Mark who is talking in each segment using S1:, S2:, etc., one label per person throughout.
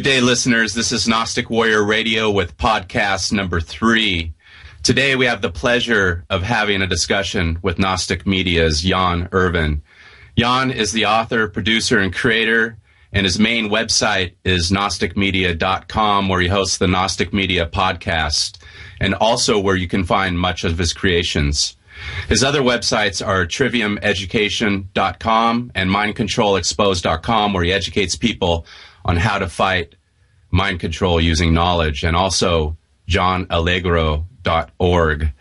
S1: Good day, listeners. This is Gnostic Warrior Radio with podcast number 3. Today we have the pleasure of having a discussion with Gnostic Media's Jan Irvin. Jan is the author, producer, and creator, and his main website is gnosticmedia.com, where he hosts the Gnostic Media podcast, and also where you can find much of his creations. His other websites are triviumeducation.com and mindcontrolexposed.com, where he educates people on how to fight mind control using knowledge, and also johnallegro.org,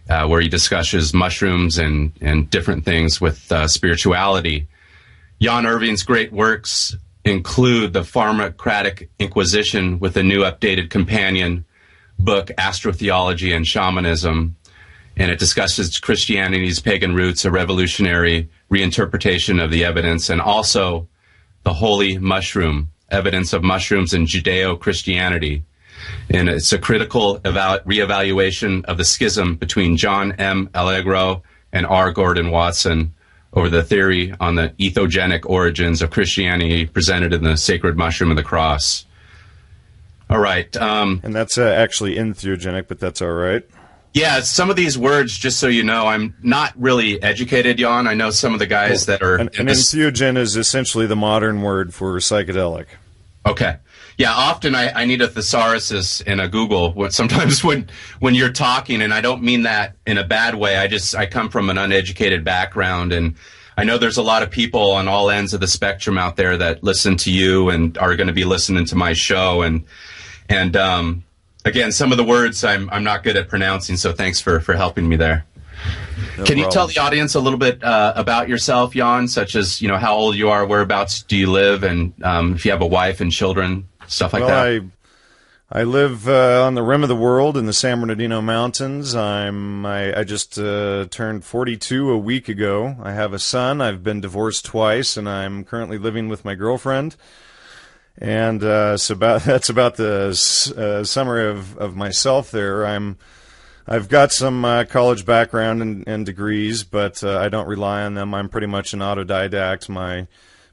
S1: where he discusses mushrooms and different things with spirituality. Jan Irvin's great works include the Pharmacratic Inquisition with a new updated companion book, Astrotheology and Shamanism, and it discusses Christianity's pagan roots, a revolutionary reinterpretation of the evidence, and also the holy mushroom, evidence of mushrooms in Judeo-Christianity. And it's a critical reevaluation of the schism between John M. Allegro and R. Gordon Wasson over the theory on the entheogenic origins of Christianity presented in the Sacred Mushroom of the Cross. All right.
S2: And that's actually entheogenic, but that's all right.
S1: Yeah, some of these words, just so you know, I'm not really educated, Jan. I know some of the guys that are...
S2: An entheogen is essentially the modern word for psychedelic.
S1: Okay. Yeah, often I need a thesaurus in a Google sometimes when you're talking, and I don't mean that in a bad way. I come from an uneducated background, and I know there's a lot of people on all ends of the spectrum out there that listen to you and are going to be listening to my show, and again, some of the words I'm not good at pronouncing, so thanks for helping me there. No Can you tell the audience a little bit about yourself, Jan, such as, how old you are, whereabouts do you live, and if you have a wife and children, stuff like that?
S2: I live on the rim of the world in the San Bernardino Mountains. I just turned 42 a week ago. I have a son. I've been divorced twice, and I'm currently living with my girlfriend. And that's about the summary of myself there. I've got some college background and degrees, but I don't rely on them. I'm pretty much an autodidact.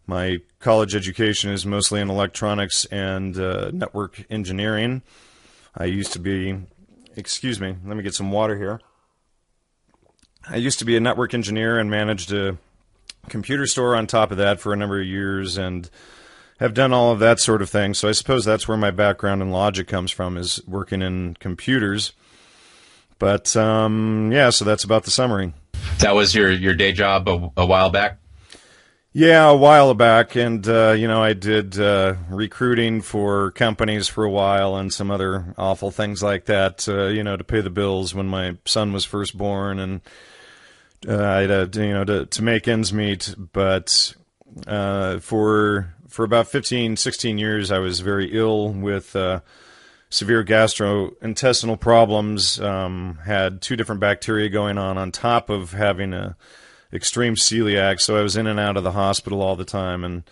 S2: My college education is mostly in electronics and network engineering. I used to be, excuse me, let me get some water here. I used to be a network engineer and managed a computer store on top of that for a number of years, and have done all of that sort of thing. So I suppose that's where my background in logic comes from, is working in computers. But, yeah, so that's about the summary.
S1: That was your day job a while back?
S2: Yeah, a while back. And, I did recruiting for companies for a while and some other awful things like that, to pay the bills when my son was first born. And I had, to make ends meet. But for about 15, 16 years, I was very ill with severe gastrointestinal problems, had 2 different bacteria going on top of having a extreme celiac, so I was in and out of the hospital all the time and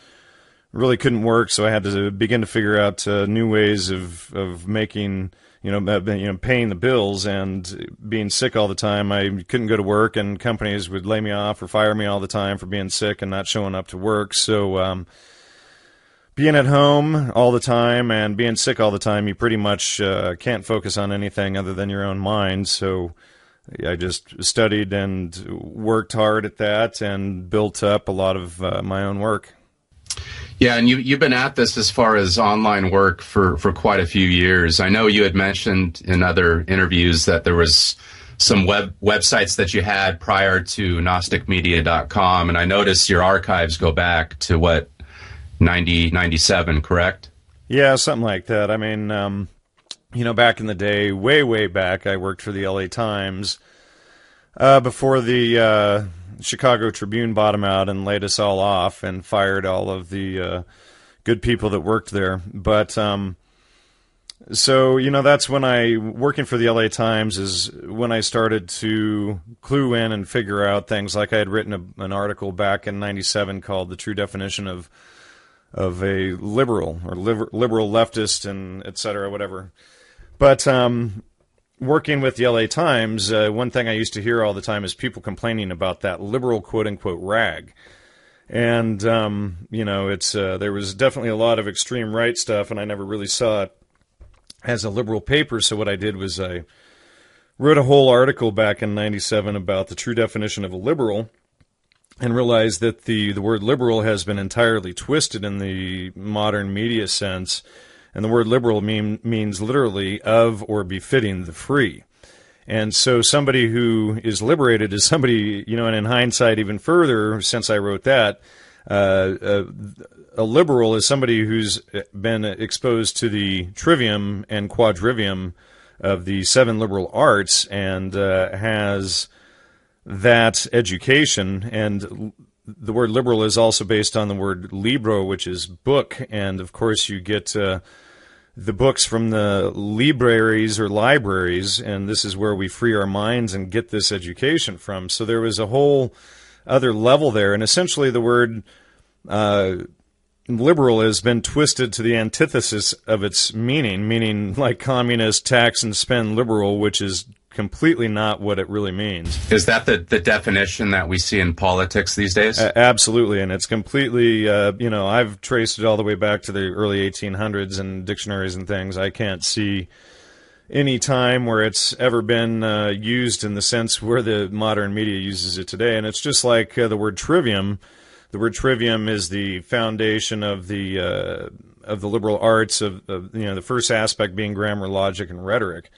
S2: really couldn't work, so I had to begin to figure out new ways of making, paying the bills, and being sick all the time. I couldn't go to work, and companies would lay me off or fire me all the time for being sick and not showing up to work, so being at home all the time and being sick all the time, you pretty much can't focus on anything other than your own mind. So I just studied and worked hard at that and built up a lot of my own work.
S1: Yeah, and you've been at this as far as online work for quite a few years. I know you had mentioned in other interviews that there was some websites that you had prior to gnosticmedia.com, and I noticed your archives go back to, 97, correct?
S2: Yeah, something like that. I mean, back in the day, way back, I worked for the LA Times before the Chicago Tribune bought them out and laid us all off and fired all of the good people that worked there. But so, that's when working for the LA Times is when I started to clue in and figure out things. Like I had written an article back in 97 called The True Definition of a liberal or liberal leftist and et cetera, whatever. But working with the LA Times, one thing I used to hear all the time is people complaining about that liberal quote-unquote rag. And, it's there was definitely a lot of extreme right stuff, and I never really saw it as a liberal paper. So what I did was I wrote a whole article back in '97 about the true definition of a liberal, and realized that the word liberal has been entirely twisted in the modern media sense. And the word liberal means literally of or befitting the free. And so somebody who is liberated is somebody, and in hindsight even further, since I wrote that, a liberal is somebody who's been exposed to the trivium and quadrivium of the 7 liberal arts and has that education. And the word liberal is also based on the word libro, which is book. And, of course, you get the books from the libraries or libraries, and this is where we free our minds and get this education from. So there was a whole other level there, and essentially the word liberal has been twisted to the antithesis of its meaning like communist, tax and spend liberal, which is completely not what it really means.
S1: Is that the definition that we see in politics these days?
S2: Absolutely, and it's completely, I've traced it all the way back to the early 1800s in dictionaries and things. I can't see any time where it's ever been used in the sense where the modern media uses it today. And it's just like the word trivium. The word trivium is the foundation of the liberal arts, of the first aspect being grammar, logic, and rhetoric.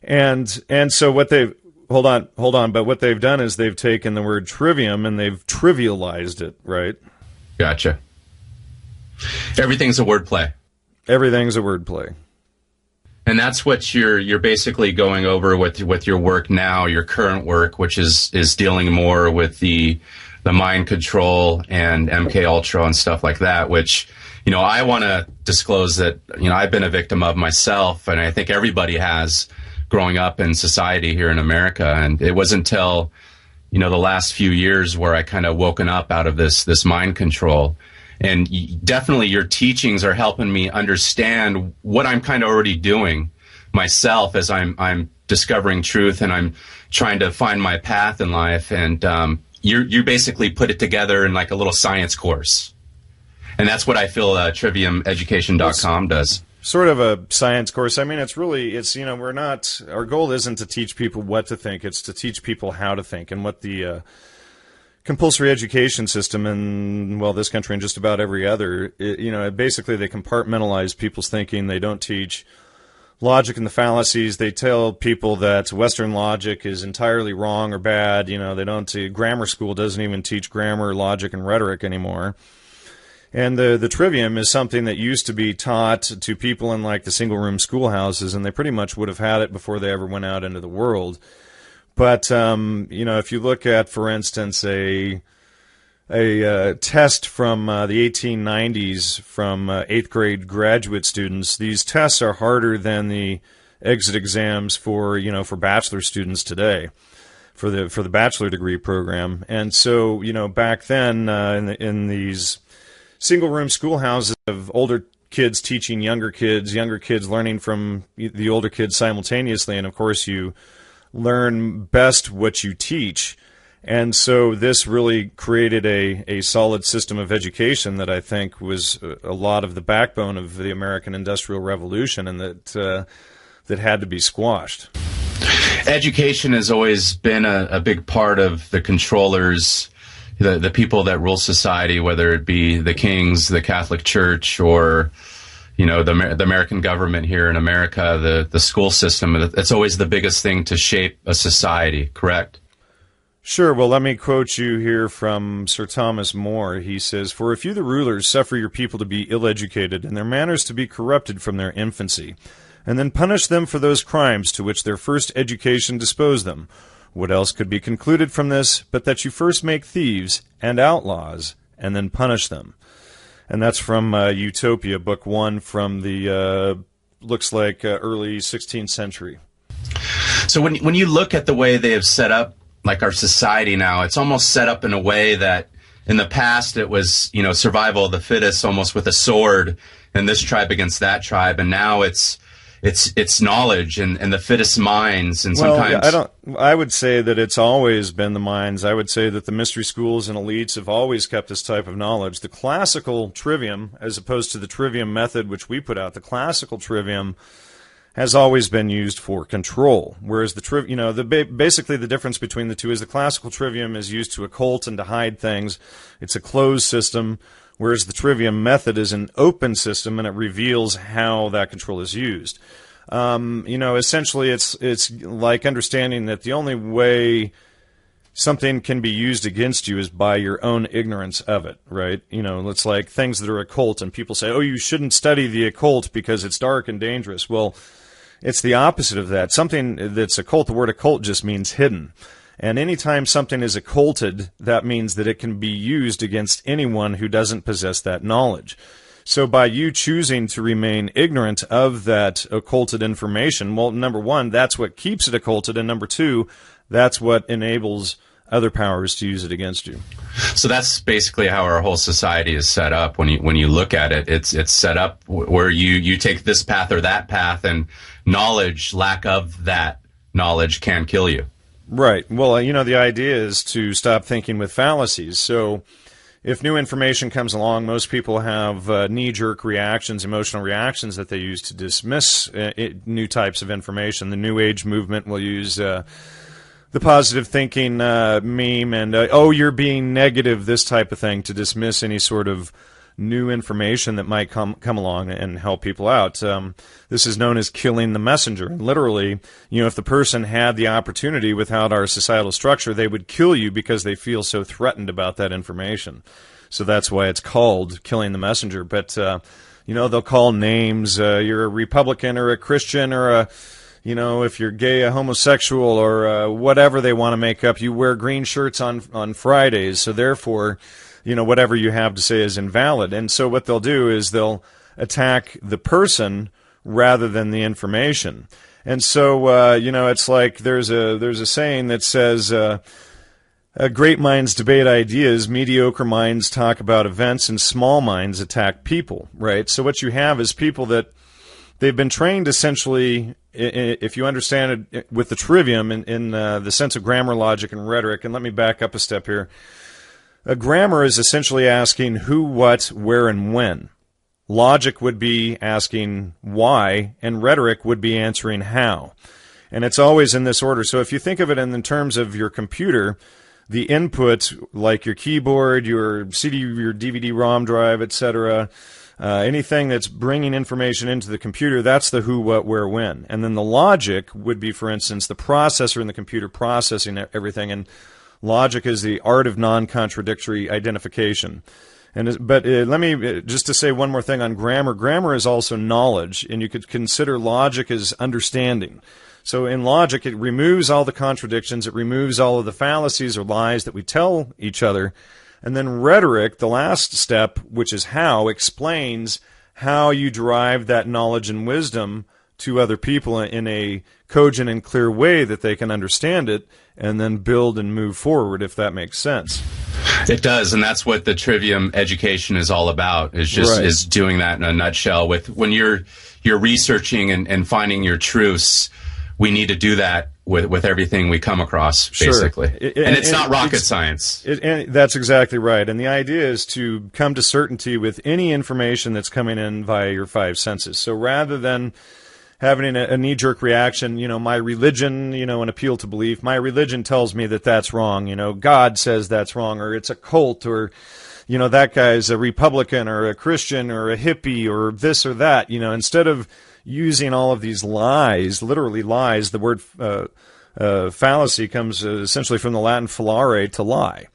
S2: And so what they've hold on, but what they've done is they've taken the word trivium and they've trivialized it, right?
S1: Gotcha. Everything's a wordplay.
S2: Everything's a wordplay.
S1: And that's what you're basically going over with your work now, your current work, which is dealing more with the mind control and MK Ultra and stuff like that, which, I want to disclose that, I've been a victim of myself, and I think everybody has, growing up in society here in America. And it wasn't until, the last few years where I kind of woken up out of this mind control. And definitely your teachings are helping me understand what I'm kind of already doing myself as I'm discovering truth and I'm trying to find my path in life. And you basically put it together in like a little science course. And that's what I feel triviumeducation.com does.
S2: Sort of a science course. I mean, our goal isn't to teach people what to think, it's to teach people how to think. And what the compulsory education system in, this country and just about every other, basically they compartmentalize people's thinking. They don't teach logic and the fallacies. They tell people that Western logic is entirely wrong or bad. They don't, grammar school doesn't even teach grammar, logic, and rhetoric anymore. And the trivium is something that used to be taught to people in like the single-room schoolhouses, and they pretty much would have had it before they ever went out into the world. But, if you look at, for instance, a test from the 1890s from 8th grade graduate students, these tests are harder than the exit exams for bachelor students today, for the bachelor degree program. And so, back then in these single-room schoolhouses of older kids teaching younger kids learning from the older kids simultaneously, and of course you learn best what you teach. And so this really created a solid system of education that I think was a lot of the backbone of the American Industrial Revolution, and that had to be squashed.
S1: Education has always been a big part of the controllers, the people that rule society, whether it be the kings, the Catholic Church, or the American government here in America, the school system. It's always the biggest thing to shape a society, correct?
S2: Sure. Well, let me quote you here from Sir Thomas More. He says, "For if you, the rulers, suffer your people to be ill-educated and their manners to be corrupted from their infancy, and then punish them for those crimes to which their first education disposed them, what else could be concluded from this but that you first make thieves and outlaws and then punish them?" And that's from Utopia, Book 1 from the, looks like early 16th century.
S1: So when you look at the way they have set up like our society now, it's almost set up in a way that in the past it was, survival of the fittest, almost with a sword, and this tribe against that tribe. And now it's it's knowledge and the fittest minds, and sometimes
S2: I would say that it's always been the minds. I would say that the mystery schools and elites have always kept this type of knowledge. The classical trivium, as opposed to the trivium method which we put out, the classical trivium has always been used for control, whereas the basically the difference between the two is the classical trivium is used to occult and to hide things. It's a closed system, whereas the trivium method is an open system and it reveals how that control is used. Essentially it's like understanding that the only way something can be used against you is by your own ignorance of it, right? It's like things that are occult, and people say, oh, you shouldn't study the occult because it's dark and dangerous. Well, it's the opposite of that. Something that's occult, the word occult just means hidden. And anytime something is occulted, that means that it can be used against anyone who doesn't possess that knowledge. So by you choosing to remain ignorant of that occulted information, well, number one, that's what keeps it occulted, and number two, that's what enables other powers to use it against you.
S1: So that's basically how our whole society is set up. When you look at it, it's set up where you take this path or that path, and lack of that knowledge can kill you.
S2: Right. Well, the idea is to stop thinking with fallacies. So if new information comes along, most people have knee-jerk reactions, emotional reactions that they use to dismiss new types of information. The New Age movement will use the positive thinking meme and, oh, you're being negative, this type of thing, to dismiss any sort of new information that might come along and help people out. This is known as killing the messenger. And literally, if the person had the opportunity without our societal structure, they would kill you because they feel so threatened about that information. So that's why it's called killing the messenger. But, they'll call names. You're a Republican or a Christian or a, if you're gay, a homosexual, or whatever they want to make up. You wear green shirts on Fridays, so therefore, whatever you have to say is invalid. And so what they'll do is they'll attack the person rather than the information. And so, it's like there's a saying that says, great minds debate ideas, mediocre minds talk about events, and small minds attack people, right? So what you have is people that they've been trained essentially, if you understand it with the trivium in the sense of grammar, logic, and rhetoric. And let me back up a step here. A grammar is essentially asking who, what, where, and when. Logic would be asking why, and rhetoric would be answering how. And it's always in this order. So if you think of it in terms of your computer, the input, like your keyboard, your CD, your DVD-ROM drive, etc., anything that's bringing information into the computer, that's the who, what, where, when. And then the logic would be, for instance, the processor in the computer processing everything. And logic is the art of non-contradictory identification. But let me, just to say one more thing on grammar. Grammar is also knowledge, and you could consider logic as understanding. So in logic, it removes all the contradictions, it removes all of the fallacies or lies that we tell each other. And then rhetoric, the last step, which is how, explains how you derive that knowledge and wisdom to other people in a cogent and clear way that they can understand it and then build and move forward, if that makes sense.
S1: It does, and that's what the trivium education is all about, is just is doing that in a nutshell. When you're researching and finding your truths, we need to do that with everything we come across, basically. Sure. And it's not rocket science.
S2: And that's exactly right. And the idea is to come to certainty with any information that's coming in via your five senses. So rather than having a knee-jerk reaction, my religion, an appeal to belief, my religion tells me that that's wrong, God says that's wrong, or it's a cult, or, that guy's a Republican or a Christian or a hippie or this or that, instead of using all of these lies, literally lies, the word fallacy comes essentially from the Latin fallare, to lie.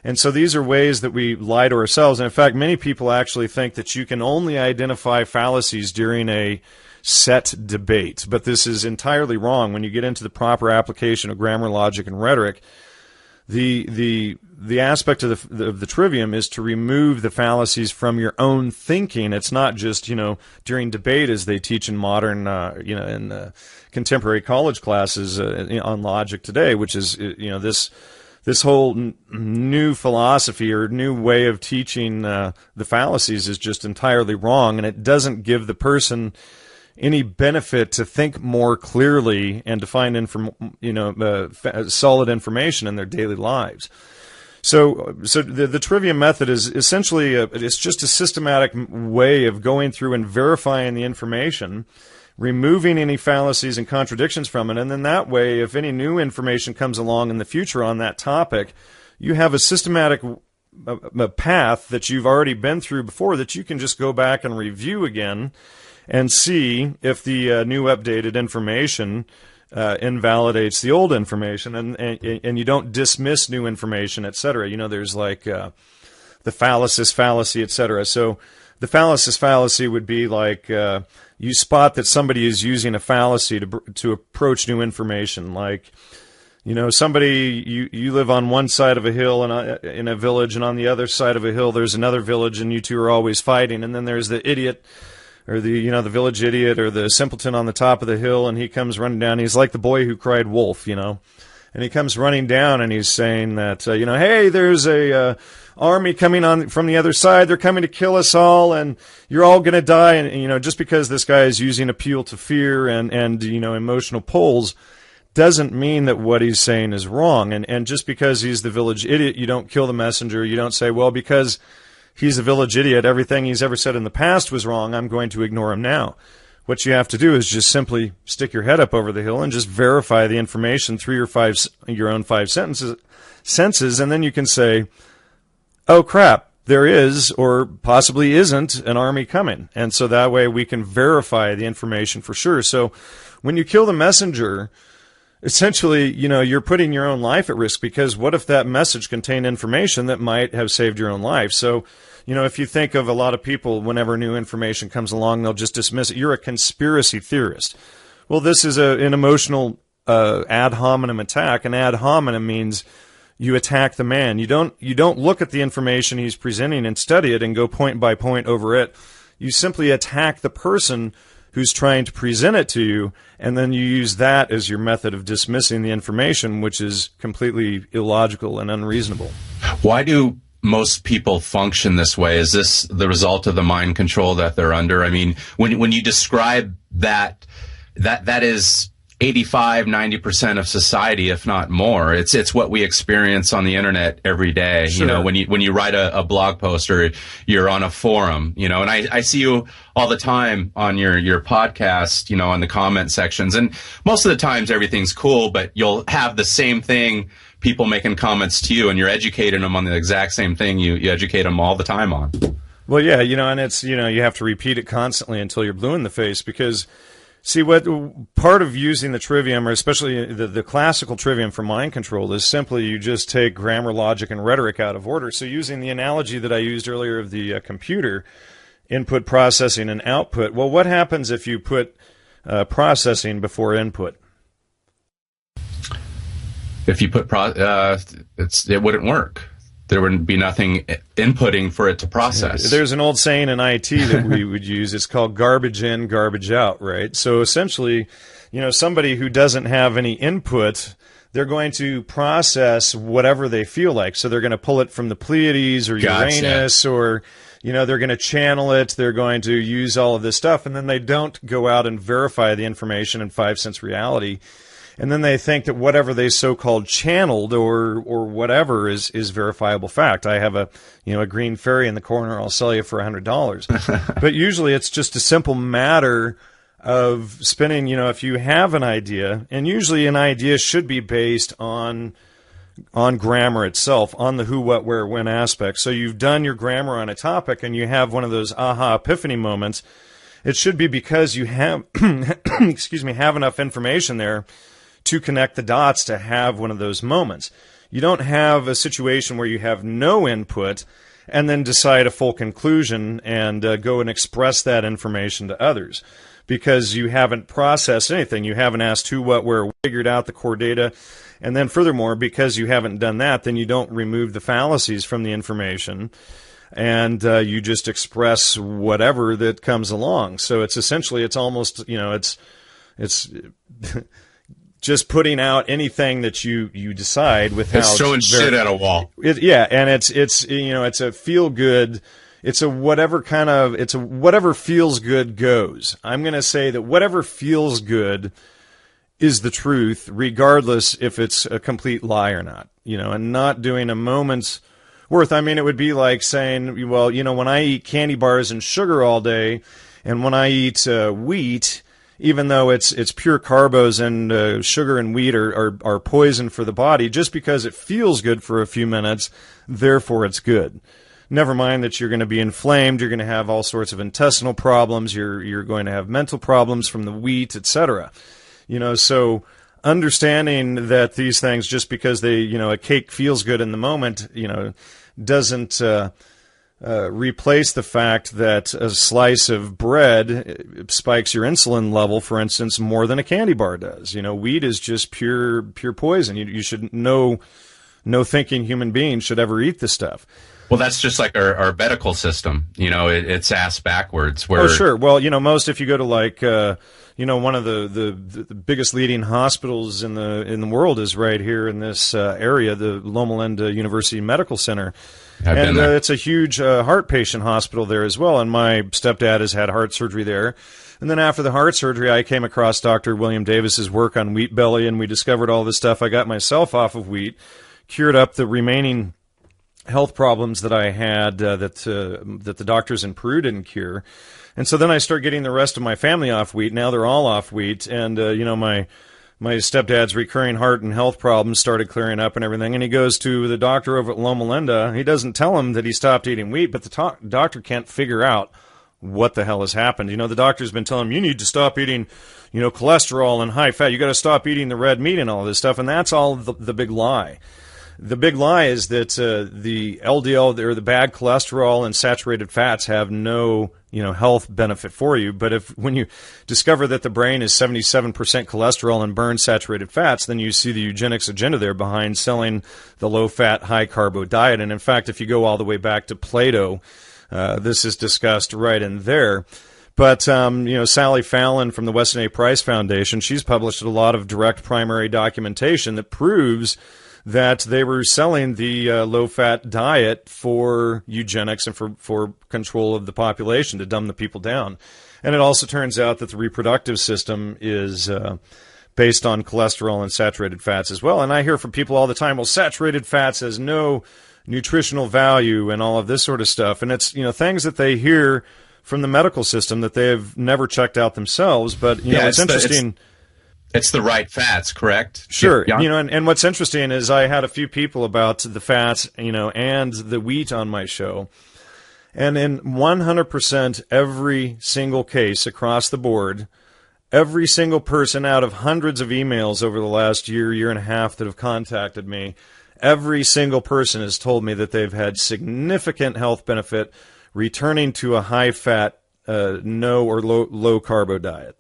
S2: And so these are ways that we lie to ourselves. And in fact, many people actually think that you can only identify fallacies during a set debate. But this is entirely wrong. When you get into the proper application of grammar, logic, and rhetoric, the aspect of the trivium is to remove the fallacies from your own thinking. It's not just, during debate, as they teach in modern, in contemporary college classes on logic today, which is, this whole new philosophy or new way of teaching the fallacies is just entirely wrong, and it doesn't give the person any benefit to think more clearly and to find solid information in their daily lives. So the trivia method is essentially it's just a systematic way of going through and verifying the information, removing any fallacies and contradictions from it, and then that way, if any new information comes along in the future on that topic, you have a systematic path that you've already been through before that you can just go back and review again and see if the new updated information invalidates the old information, and you don't dismiss new information, etc. There's like the fallacy, etc. So the fallacy would be like you spot that somebody is using a fallacy to approach new information. Like, somebody, you live on one side of a hill in a village, and on the other side of a hill there's another village, and you two are always fighting. And then there's the idiot, or the village idiot, or the simpleton on the top of the hill, and he comes running down. He's like the boy who cried wolf, and he comes running down, and he's saying that, hey, there's a army coming on from the other side. They're coming to kill us all, and you're all going to die. And, just because this guy is using appeal to fear and emotional pulls doesn't mean that what he's saying is wrong. And just because he's the village idiot, you don't kill the messenger. You don't say, well, because he's a village idiot, everything he's ever said in the past was wrong, I'm going to ignore him now. What you have to do is just simply stick your head up over the hill and just verify the information through your own five senses, and then you can say, oh crap, there is or possibly isn't an army coming. And so that way we can verify the information for sure. So when you kill the messenger, essentially, you're putting your own life at risk, because what if that message contained information that might have saved your own life? So, if you think of a lot of people, whenever new information comes along, they'll just dismiss it. You're a conspiracy theorist. Well, this is an emotional ad hominem attack. An ad hominem means you attack the man. You don't look at the information he's presenting and study it and go point by point over it. You simply attack the person who's trying to present it to you, and then you use that as your method of dismissing the information, which is completely illogical and unreasonable.
S1: Why do most people function this way? Is this the result of the mind control that they're under? I mean, when you describe that is 85-90% of society, if not more. It's what we experience on the internet every day.
S2: Sure.
S1: When you write a blog post, or you're on a forum, and I see you all the time on your podcast, on the comment sections, and most of the times everything's cool, but you'll have the same thing, people making comments to you, and you're educating them on the exact same thing you educate them all the time on.
S2: Well, yeah, and it's, you have to repeat it constantly until you're blue in the face, because see, what part of using the trivium, or especially the classical trivium for mind control, is simply you just take grammar, logic, and rhetoric out of order. So using the analogy that I used earlier of the computer, input, processing, and output, well, what happens if you put processing before input?
S1: If you put it wouldn't work. There wouldn't be nothing inputting for it to process.
S2: There's an old saying in IT that we would use. It's called garbage in, garbage out, right? So essentially, somebody who doesn't have any input, they're going to process whatever they feel like. So they're going to pull it from the Pleiades or Uranus, or, they're going to channel it. They're going to use all of this stuff, and then they don't go out and verify the information in 5 sense reality. And then they think that whatever they so-called channeled or whatever is verifiable fact. I have a green fairy in the corner. I'll sell you for $100. But usually it's just a simple matter of spinning. If you have an idea, and usually an idea should be based on grammar itself, on the who, what, where, when aspect. So you've done your grammar on a topic, and you have one of those aha epiphany moments. It should be because you have, have enough information there to connect the dots to have one of those moments. You don't have a situation where you have no input and then decide a full conclusion and go and express that information to others, because you haven't processed anything. You haven't asked who, what, where, figured out the core data. And then furthermore, because you haven't done that, then you don't remove the fallacies from the information, and you just express whatever that comes along. So it's essentially, it's almost, it's just putting out anything that you decide without.
S1: It's throwing shit at a wall.
S2: And it's a feel good, it's a whatever feels good goes. I'm going to say that whatever feels good is the truth, regardless if it's a complete lie or not, and not doing a moment's worth. I mean, it would be like saying, well, when I eat candy bars and sugar all day, and when I eat wheat, even though it's pure carbos and sugar and wheat are poison for the body, just because it feels good for a few minutes, therefore it's good. Never mind that you're going to be inflamed, you're going to have all sorts of intestinal problems, you're going to have mental problems from the wheat, etc. So understanding that these things, just because a cake feels good in the moment, doesn't replace the fact that a slice of bread spikes your insulin level, for instance, more than a candy bar does. Wheat is just pure poison. You should no thinking human being should ever eat this stuff.
S1: Well, that's just like our medical system. It's ass backwards. Where...
S2: Oh, sure. Well, if you go to one of the biggest leading hospitals in the world is right here in this area, the Loma Linda University Medical Center.
S1: I've been there.
S2: It's a huge heart patient hospital there as well. And my stepdad has had heart surgery there. And then after the heart surgery, I came across Dr. William Davis's work on wheat belly, and we discovered all this stuff. I got myself off of wheat, cured up the remaining health problems that I had that the doctors in Peru didn't cure. And so then I start getting the rest of my family off wheat. Now they're all off wheat. And, my stepdad's recurring heart and health problems started clearing up and everything. And he goes to the doctor over at Loma Linda. He doesn't tell him that he stopped eating wheat, but the doctor can't figure out what the hell has happened. The doctor's been telling him, you need to stop eating, cholesterol and high fat. You got to stop eating the red meat and all this stuff. And that's all the big lie. The big lie is that the LDL, or the bad cholesterol and saturated fats, have no health benefit for you. But when you discover that the brain is 77% cholesterol and burns saturated fats, then you see the eugenics agenda there behind selling the low-fat, high-carbo diet. And in fact, if you go all the way back to Plato, this is discussed right in there. But, Sally Fallon from the Weston A. Price Foundation, she's published a lot of direct primary documentation that proves that they were selling the low-fat diet for eugenics and for control of the population, to dumb the people down. And it also turns out that the reproductive system is based on cholesterol and saturated fats as well. And I hear from people all the time, well, saturated fats has no nutritional value and all of this sort of stuff. And it's, things that they hear from the medical system that they have never checked out themselves. But, it's interesting...
S1: It's the right fats, correct?
S2: Sure.
S1: Yeah.
S2: And what's interesting is I had a few people about the fats, and the wheat on my show. And in 100% every single case across the board, every single person out of hundreds of emails over the last year and a half that have contacted me, every single person has told me that they've had significant health benefit returning to a high-fat, no or low-carbo diet.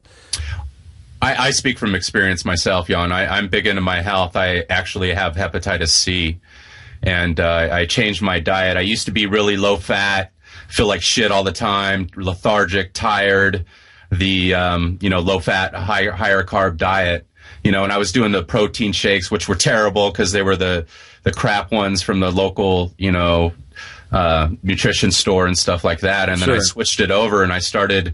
S1: I speak from experience myself, Jan. I'm big into my health. I actually have hepatitis C, and I changed my diet. I used to be really low fat, feel like shit all the time, lethargic, tired, the low fat, higher carb diet, and I was doing the protein shakes, which were terrible because they were the crap ones from the local, nutrition store and stuff like that. And then I switched it over and I started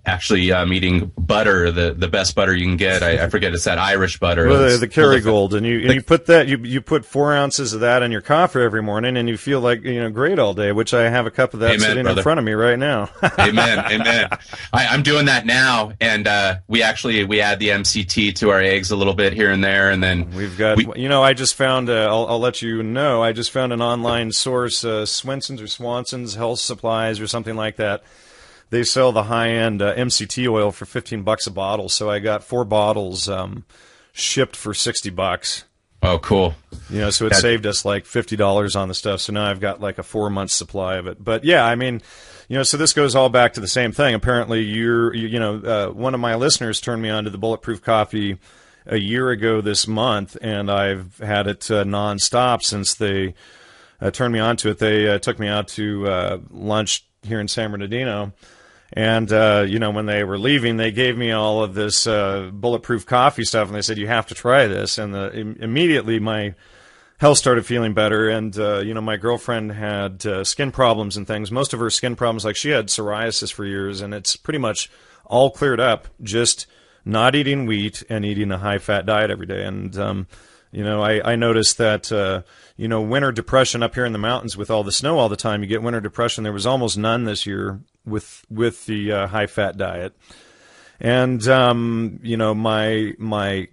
S1: actually eating butter, the best butter you can get. I forget, it's that Irish butter.
S2: Well, the Kerrygold, and you put that, you put 4 ounces of that in your coffee every morning, and you feel like great all day. Which I have a cup of that sitting in front of me right now.
S1: Amen. I'm doing that now, and we add the MCT to our eggs a little bit here and there, and then
S2: we've got. I just found. I'll let you know. I just found an online source, Swenson's or Swanson's Health Supplies or something like that. They sell the high-end MCT oil for $15 a bottle, so I got 4 bottles shipped for $60.
S1: Oh, cool.
S2: So it saved us like $50 on the stuff. So now I've got like a 4-month supply of it. But yeah, I mean, so this goes all back to the same thing. Apparently, one of my listeners turned me on to the Bulletproof Coffee a year ago this month, and I've had it nonstop since they turned me on to it. They took me out to lunch here in San Bernardino. And, when they were leaving, they gave me all of this Bulletproof Coffee stuff, and they said, you have to try this. And immediately my health started feeling better, and my girlfriend had skin problems and things. Most of her skin problems, like she had psoriasis for years, and it's pretty much all cleared up, just not eating wheat and eating a high-fat diet every day. And I noticed that winter depression up here in the mountains with all the snow all the time, you get winter depression. There was almost none this year with the high-fat diet. And my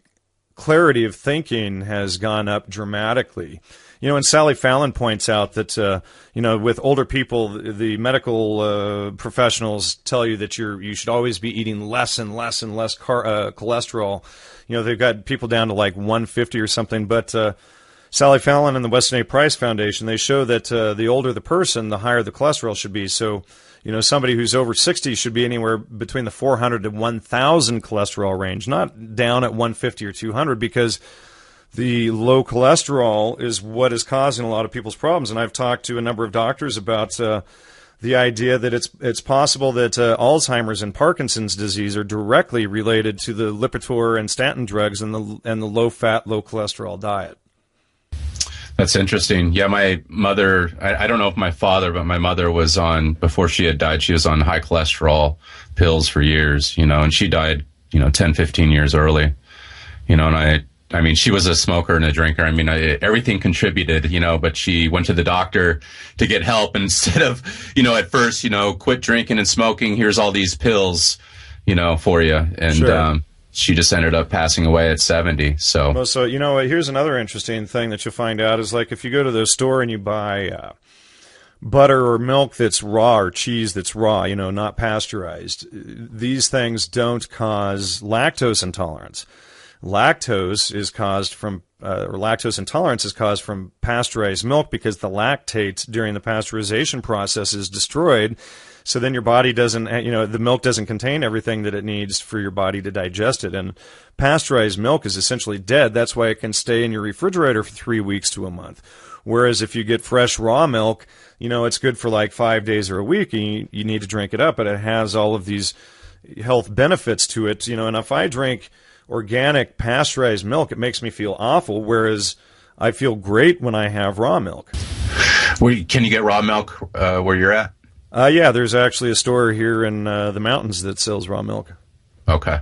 S2: clarity of thinking has gone up dramatically. And Sally Fallon points out that, with older people, the medical professionals tell you that you should always be eating less and less and less cholesterol. They've got people down to like 150 or something. But Sally Fallon and the Weston A. Price Foundation, they show that the older the person, the higher the cholesterol should be. So, somebody who's over 60 should be anywhere between the 400 to 1,000 cholesterol range, not down at 150 or 200, because the low cholesterol is what is causing a lot of people's problems. And I've talked to a number of doctors about the idea that it's possible that Alzheimer's and Parkinson's disease are directly related to the Lipitor and statin drugs and the low-fat, low-cholesterol diet.
S1: That's interesting. Yeah, my mother, I don't know if my father, but my mother was on, before she had died, she was on high cholesterol pills for years, and she died, 10, 15 years early, and I mean, she was a smoker and a drinker. I mean, everything contributed, but she went to the doctor to get help. And instead of, at first, quit drinking and smoking, here's all these pills, for you. And,
S2: sure.
S1: She just ended up passing away at 70. So,
S2: here's another interesting thing that you'll find out is, like, if you go to the store and you buy butter or milk that's raw or cheese that's raw, not pasteurized, these things don't cause lactose intolerance. Lactose is caused from, or lactose intolerance is caused from pasteurized milk, because the lactate during the pasteurization process is destroyed. So then your body doesn't, the milk doesn't contain everything that it needs for your body to digest it. And pasteurized milk is essentially dead. That's why it can stay in your refrigerator for 3 weeks to a month. Whereas if you get fresh raw milk, it's good for like 5 days or a week, and you need to drink it up. But it has all of these health benefits to it. And if I drink organic pasteurized milk, it makes me feel awful, whereas I feel great when I have raw milk.
S1: Can you get raw milk where you're at?
S2: Yeah, there's actually a store here in the mountains that sells raw milk.
S1: Okay.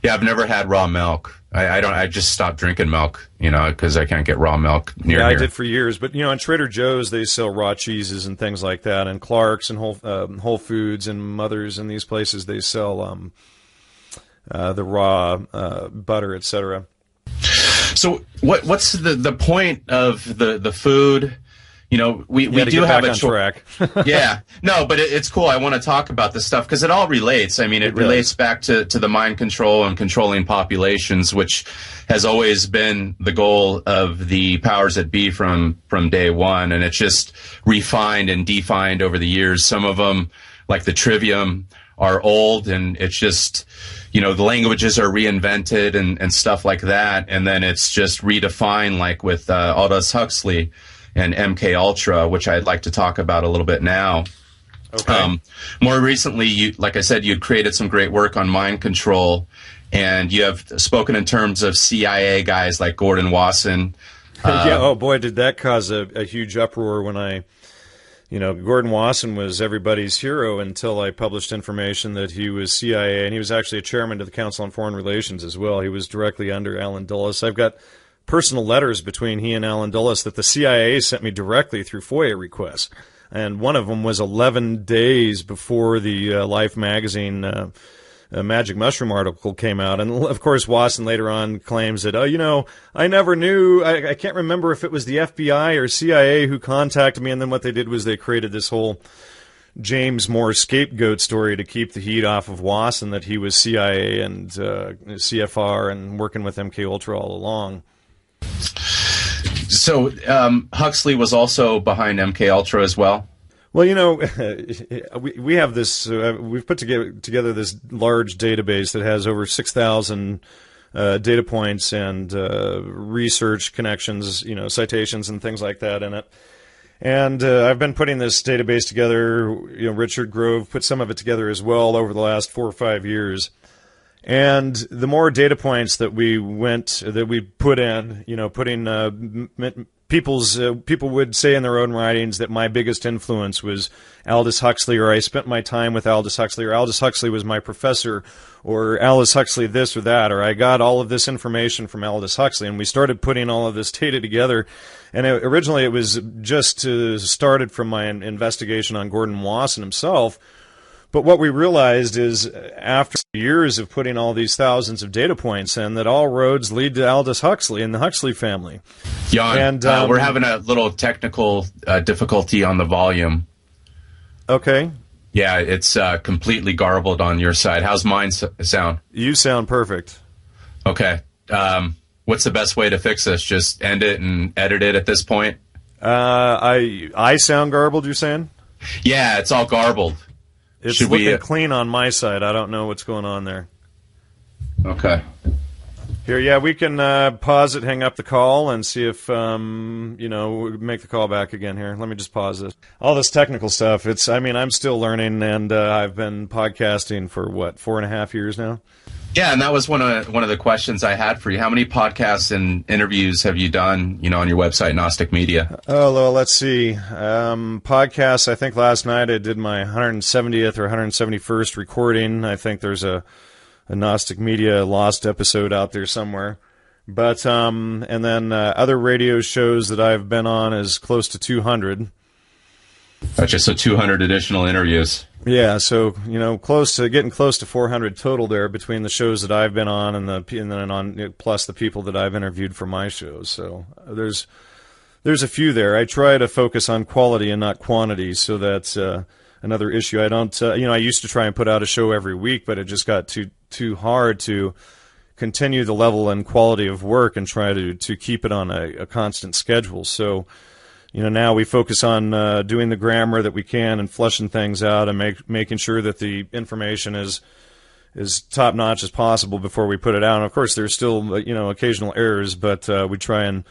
S1: Yeah, I've never had raw milk. I just stopped drinking milk, because I can't get raw milk near here.
S2: I did for years. But, in Trader Joe's, they sell raw cheeses and things like that. And Clark's and Whole Foods and Mother's and these places, they sell the raw butter, etc.
S1: So what's the point of the food? We do have a
S2: track.
S1: Yeah, no, but it's cool. I want to talk about this stuff because it all relates. I mean, it relates back to the mind control and controlling populations, which has always been the goal of the powers that be from day one, and it's just refined and defined over the years. Some of them, like the trivium, are old, and it's just, the languages are reinvented and stuff like that, and then it's just redefined, like with Aldous Huxley and MK Ultra, which I'd like to talk about a little bit now.
S2: Okay.
S1: More recently, like I said, you'd created some great work on mind control, and you have spoken in terms of CIA guys like Gordon Wasson.
S2: Yeah, oh boy, did that cause a huge uproar when Gordon Wasson was everybody's hero until I published information that he was CIA, and he was actually a chairman of the Council on Foreign Relations as well. He was directly under Allen Dulles. I've got personal letters between he and Allen Dulles that the CIA sent me directly through FOIA requests. And one of them was 11 days before the Life magazine Magic Mushroom article came out. And, of course, Wasson later on claims that, I never knew, I can't remember if it was the FBI or CIA who contacted me. And then what they did was they created this whole James Moore scapegoat story to keep the heat off of Wasson, that he was CIA and CFR and working with MK Ultra all along.
S1: So Huxley was also behind MK Ultra as well?
S2: Well, we have this. We've put together this large database that has over 6,000 data points and research connections, citations and things like that in it. And I've been putting this database together. Richard Grove put some of it together as well over the last 4 or 5 years. And the more data points that we put in, people would say in their own writings that my biggest influence was Aldous Huxley, or I spent my time with Aldous Huxley, or Aldous Huxley was my professor, or Aldous Huxley this or that, or I got all of this information from Aldous Huxley, and we started putting all of this data together. And originally it was just started from my investigation on Gordon Wasson himself. But what we realized is, after years of putting all these thousands of data points in, that all roads lead to Aldous Huxley and the Huxley family.
S1: Jan, we're having a little technical difficulty on the volume.
S2: Okay.
S1: Yeah, it's completely garbled on your side. How's mine sound?
S2: You sound perfect.
S1: Okay. What's the best way to fix this? Just end it and edit it at this point?
S2: I sound garbled, you're saying?
S1: Yeah, it's all garbled.
S2: It's looking clean on my side. I don't know what's going on there.
S1: Okay.
S2: Here, yeah, we can pause it, hang up the call, and see if, make the call back again here. Let me just pause this. All this technical stuff, I'm still learning, and I've been podcasting for, 4.5 years now?
S1: Yeah, and that was one of the questions I had for you. How many podcasts and interviews have you done, on your website, Gnostic Media?
S2: Oh, well, let's see. Podcasts, I think last night I did my 170th or 171st recording. I think there's a Gnostic Media lost episode out there somewhere. But, and then other radio shows that I've been on is close to 200.
S1: Gotcha, so 200 additional interviews.
S2: Yeah, so getting close to 400 total there between the shows that I've been on and plus the people that I've interviewed for my shows. So there's a few there. I try to focus on quality and not quantity, so that's another issue. I don't I used to try and put out a show every week, but it just got too hard to continue the level and quality of work and try to keep it on a constant schedule. So now we focus on doing the grammar that we can and fleshing things out and making sure that the information is top-notch as possible before we put it out. And of course, there's still, occasional errors, but we try and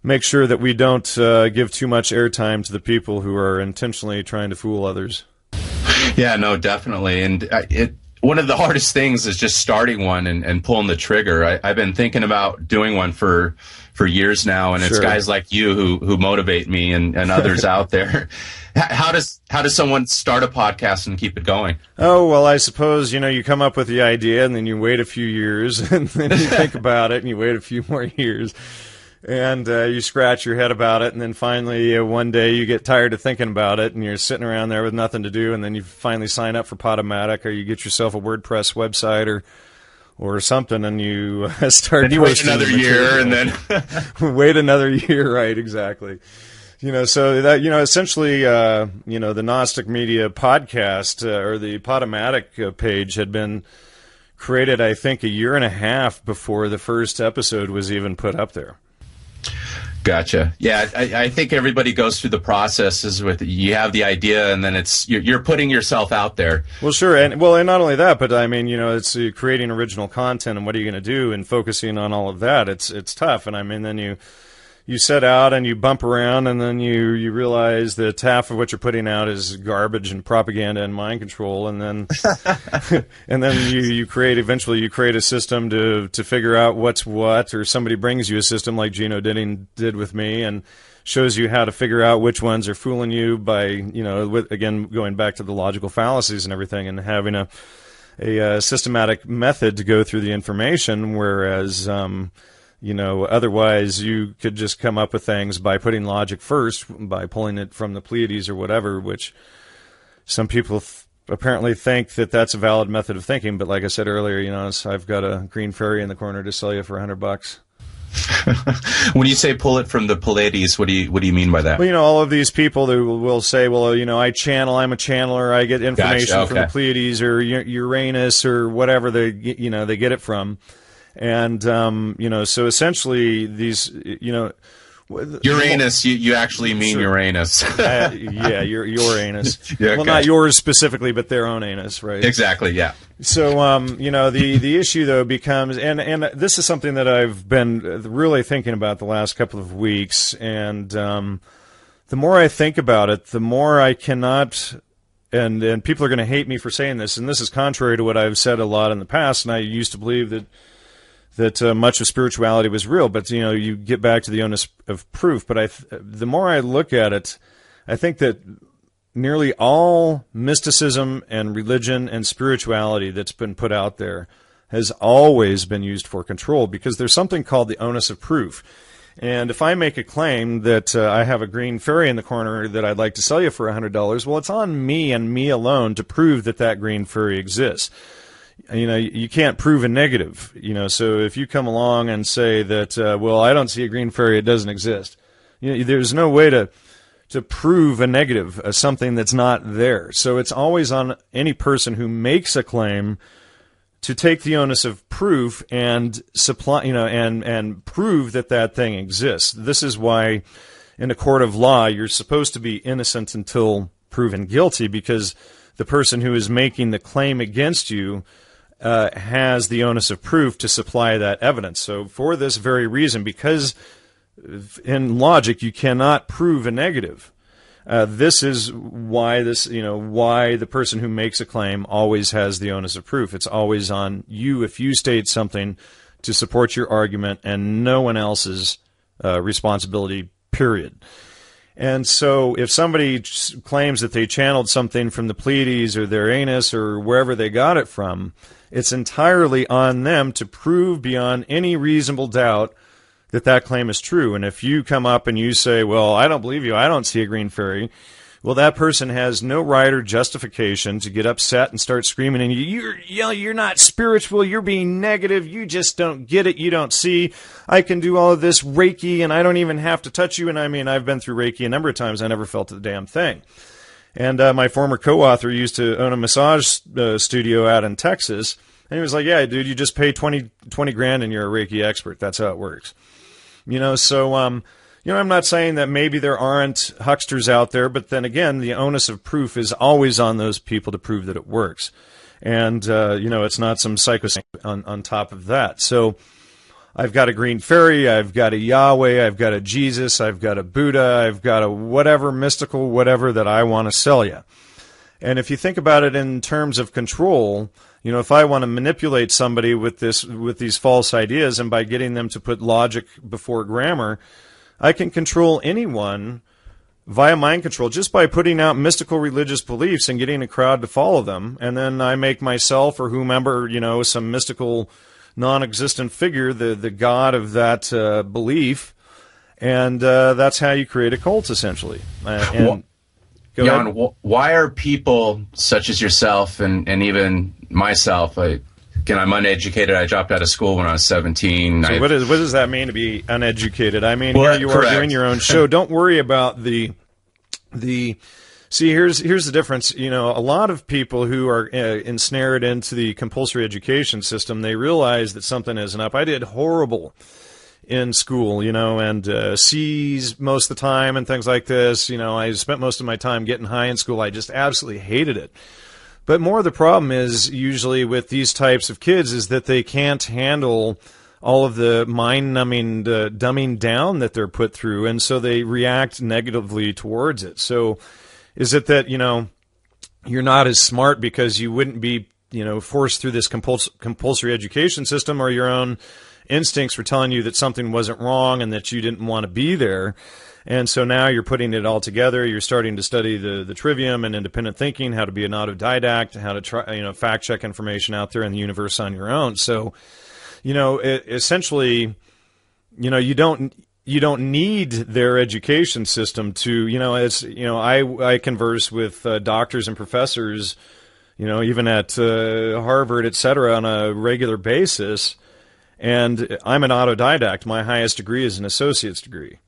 S2: make sure that we don't give too much airtime to the people who are intentionally trying to fool others.
S1: Yeah, no, definitely. And one of the hardest things is just starting one and pulling the trigger. I've been thinking about doing one for years now, and it's guys like you who motivate me and others out there. How does someone start a podcast and keep it going?
S2: Oh, well, I suppose, you come up with the idea, and then you wait a few years, and then you think about it, and you wait a few more years, and you scratch your head about it, and then finally one day you get tired of thinking about it, and you're sitting around there with nothing to do, and then you finally sign up for Podomatic, or you get yourself a WordPress website or something, and you start.
S1: Then you wait another year, and then
S2: wait another year, right? Exactly. So that essentially, the Gnostic Media podcast or the Podomatic page had been created, I think, 1.5 years before the first episode was even put up there.
S1: Gotcha. Yeah, I think everybody goes through the processes with you have the idea, and then you're putting yourself out there.
S2: Well, sure, and not only that, but it's creating original content, and what are you going to do, and focusing on all of that. It's tough, and then you set out and you bump around, and then you realize that half of what you're putting out is garbage and propaganda and mind control, and then and then you create a system to figure out what's what, or somebody brings you a system like Gino did with me and shows you how to figure out which ones are fooling you by again going back to the logical fallacies and everything, and having a systematic method to go through the information, whereas otherwise you could just come up with things by putting logic first, by pulling it from the Pleiades or whatever, which some people apparently think that that's a valid method of thinking. But like I said earlier, I've got a green fairy in the corner to sell you for $100.
S1: When you say pull it from the Pleiades, what do you mean by that?
S2: Well, all of these people who will say, well, I'm a channeler, I get information from the Pleiades or Uranus or whatever they get it from. And, so essentially these,
S1: Uranus, you actually mean Uranus.
S2: Yeah, Uranus.
S1: Yeah,
S2: well, not yours specifically, but their own anus, right?
S1: Exactly, yeah.
S2: So, the issue, though, becomes, and this is something that I've been really thinking about the last couple of weeks, and the more I think about it, the more I cannot and people are going to hate me for saying this, and this is contrary to what I've said a lot in the past, and I used to believe that much of spirituality was real, but you get back to the onus of proof. But the more I look at it, I think that nearly all mysticism and religion and spirituality that's been put out there has always been used for control, because there's something called the onus of proof. And if I make a claim that I have a green fairy in the corner that I'd like to sell you for $100, well, it's on me and me alone to prove that that green fairy exists. You can't prove a negative. So if you come along and say that, well, I don't see a green fairy, it doesn't exist. There's no way to prove a negative, something that's not there. So it's always on any person who makes a claim to take the onus of proof and supply, and prove that that thing exists. This is why in a court of law you're supposed to be innocent until proven guilty, because the person who is making the claim against you has the onus of proof to supply that evidence. So for this very reason, because in logic you cannot prove a negative, this is why why the person who makes a claim always has the onus of proof. It's always on you if you state something to support your argument, and no one else's responsibility, period. And so if somebody claims that they channeled something from the Pleiades or their anus or wherever they got it from, it's entirely on them to prove beyond any reasonable doubt that that claim is true. And if you come up and you say, well, I don't believe you, I don't see a green fairy, well, that person has no right or justification to get upset and start screaming, and you're not spiritual, you're being negative, you just don't get it, you don't see, I can do all of this Reiki and I don't even have to touch you. And I mean, I've been through Reiki a number of times, I never felt the damn thing. And my former co-author used to own a massage studio out in Texas, and he was like, yeah, dude, you just pay 20 grand and you're a Reiki expert. That's how it works. So I'm not saying that maybe there aren't hucksters out there, but then again, the onus of proof is always on those people to prove that it works. And, it's not some psycho on top of that. So I've got a green fairy, I've got a Yahweh, I've got a Jesus, I've got a Buddha, I've got a whatever, mystical whatever that I want to sell you. And if you think about it in terms of control, if I want to manipulate somebody with these false ideas, and by getting them to put logic before grammar, I can control anyone via mind control just by putting out mystical religious beliefs and getting a crowd to follow them. And then I make myself or whomever, some mystical non-existent figure, the god of that belief. And that's how you create a cult, essentially.
S1: Jan, why are people such as yourself and even myself, I'm uneducated. I dropped out of school when I was 17.
S2: So what does that mean to be uneducated? I mean,
S1: well,
S2: here you
S1: correct.
S2: are doing your own show. Don't worry about the. See, here's the difference. A lot of people who are ensnared into the compulsory education system, they realize that something isn't up. I did horrible in school, and C's most of the time and things like this. I spent most of my time getting high in school. I just absolutely hated it. But more of the problem is usually with these types of kids is that they can't handle all of the mind-numbing dumbing down that they're put through, and so they react negatively towards it. So is it that, you're not as smart because you wouldn't be, forced through this compulsory education system, or your own instincts were telling you that something wasn't wrong and that you didn't want to be there? And so now you're putting it all together. You're starting to study the trivium and independent thinking, how to be an autodidact, how to try, fact check information out there in the universe on your own. So, essentially, you don't need their education system to, I converse with doctors and professors, even at Harvard, et cetera, on a regular basis. And I'm an autodidact. My highest degree is an associate's degree.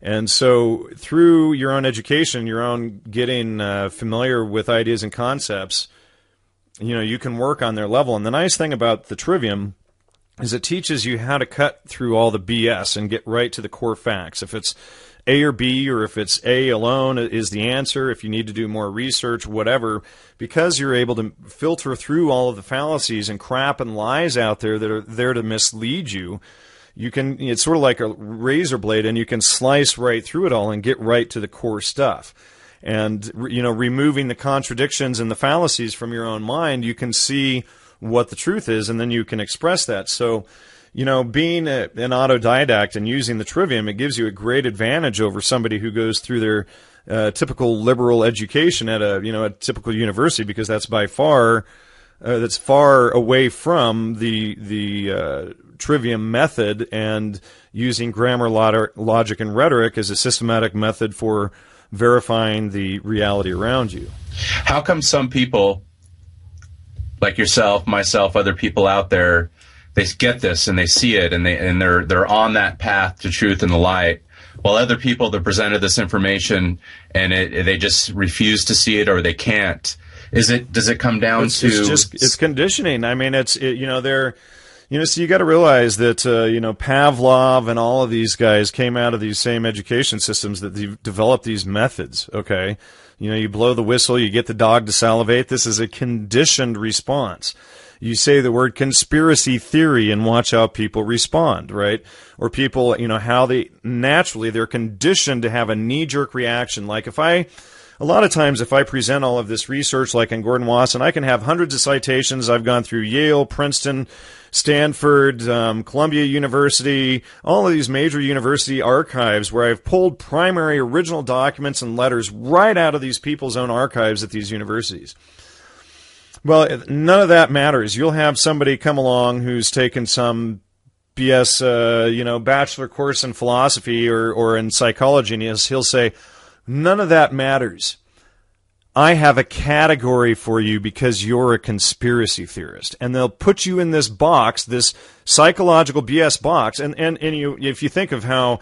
S2: And so through your own education, your own getting familiar with ideas and concepts, you can work on their level. And the nice thing about the trivium is it teaches you how to cut through all the BS and get right to the core facts. If it's A or B, or if it's A alone is the answer, if you need to do more research, whatever, because you're able to filter through all of the fallacies and crap and lies out there that are there to mislead you, it's sort of like a razor blade, and you can slice right through it all and get right to the core stuff. and removing the contradictions and the fallacies from your own mind, you can see what the truth is, and then you can express that. So, being an autodidact and using the trivium, it gives you a great advantage over somebody who goes through their typical liberal education at a typical university, because that's by far that's far away from the trivium method, and using grammar, logic, and rhetoric as a systematic method for verifying the reality around you.
S1: How come some people, like yourself, myself, other people out there, they get this and they see it, and they're on that path to truth and the light, while other people, they're presented this information and they just refuse to see it, or they can't? Does it come down to?
S2: It's conditioning. I mean, so you got to realize that Pavlov and all of these guys came out of these same education systems that developed these methods. Okay, you blow the whistle, you get the dog to salivate. This is a conditioned response. You say the word conspiracy theory and watch how people respond, right? Or people, how they're conditioned to have a knee-jerk reaction. Like a lot of times if I present all of this research, like in Gordon Wasson, I can have hundreds of citations. I've gone through Yale, Princeton, Stanford, Columbia University, all of these major university archives where I've pulled primary original documents and letters right out of these people's own archives at these universities. Well, none of that matters. You'll have somebody come along who's taken some BS, bachelor course in philosophy or in psychology, and he'll say, none of that matters. I have a category for you because you're a conspiracy theorist. And they'll put you in this box, this psychological BS box. And if you think of how,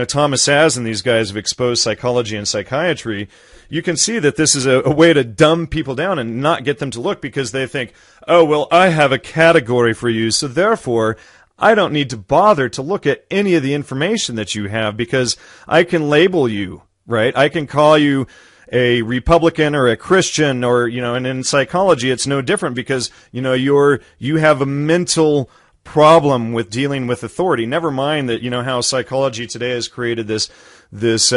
S2: Thomas Saz and these guys have exposed psychology and psychiatry, you can see that this is a way to dumb people down and not get them to look, because they think, oh, well, I have a category for you, so therefore I don't need to bother to look at any of the information that you have, because I can label you, right? I can call you a Republican or a Christian, or, and in psychology it's no different, because, you have a mental problem with dealing with authority. Never mind that, how psychology today has created this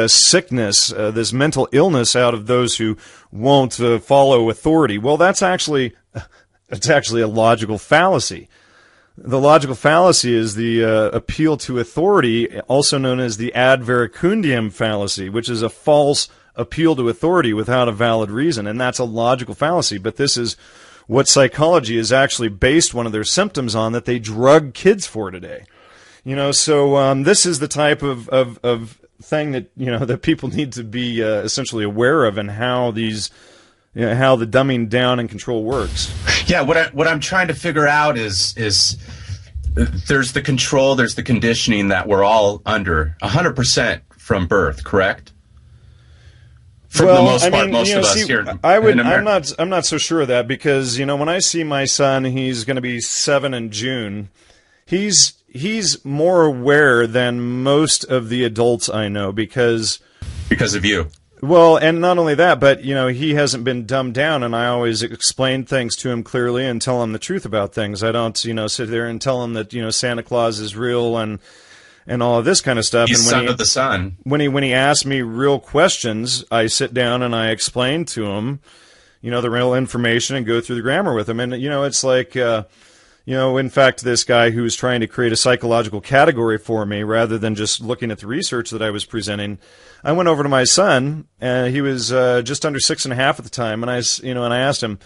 S2: sickness, this mental illness out of those who won't follow authority. Well, that's actually a logical fallacy. The logical fallacy is the appeal to authority, also known as the ad verecundium fallacy, which is a false appeal to authority without a valid reason, and that's a logical fallacy. But this is what psychology is actually based one of their symptoms on, that they drug kids for today. So this is the type of thing that that people need to be essentially aware of, and how these how the dumbing down and control works.
S1: Yeah, what I'm trying to figure out is there's the control, there's the conditioning that we're all under 100% from birth, correct? For the most part, most of us here.
S2: I'm not so sure of that, because when I see my son, he's going to be 7 in June. He's more aware than most of the adults I know, because
S1: of you.
S2: Well, and not only that, but he hasn't been dumbed down, and I always explain things to him clearly and tell him the truth about things. I don't sit there and tell him that Santa Claus is real and all of this kind of stuff.
S1: He's
S2: and
S1: son of the sun. When
S2: he asks me real questions, I sit down and I explain to him, the real information, and go through the grammar with him. And it's like, in fact, this guy who was trying to create a psychological category for me rather than just looking at the research that I was presenting, I went over to my son, and he was just under 6.5 at the time, and I asked him,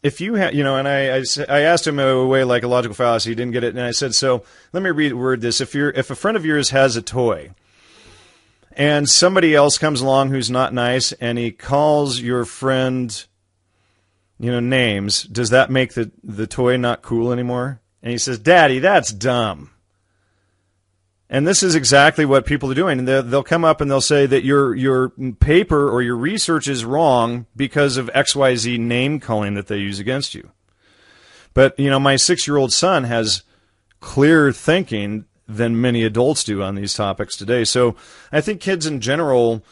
S2: if you had, and I asked him a way like a logical fallacy. He didn't get it, and I said, so let me word this. If a friend of yours has a toy, and somebody else comes along who's not nice, and he calls your friend, names, does that make the toy not cool anymore? And he says, Daddy, that's dumb. And this is exactly what people are doing. And they'll come up and they'll say that your paper or your research is wrong because of XYZ name calling that they use against you. But, my 6-year-old son has clearer thinking than many adults do on these topics today. So I think kids in general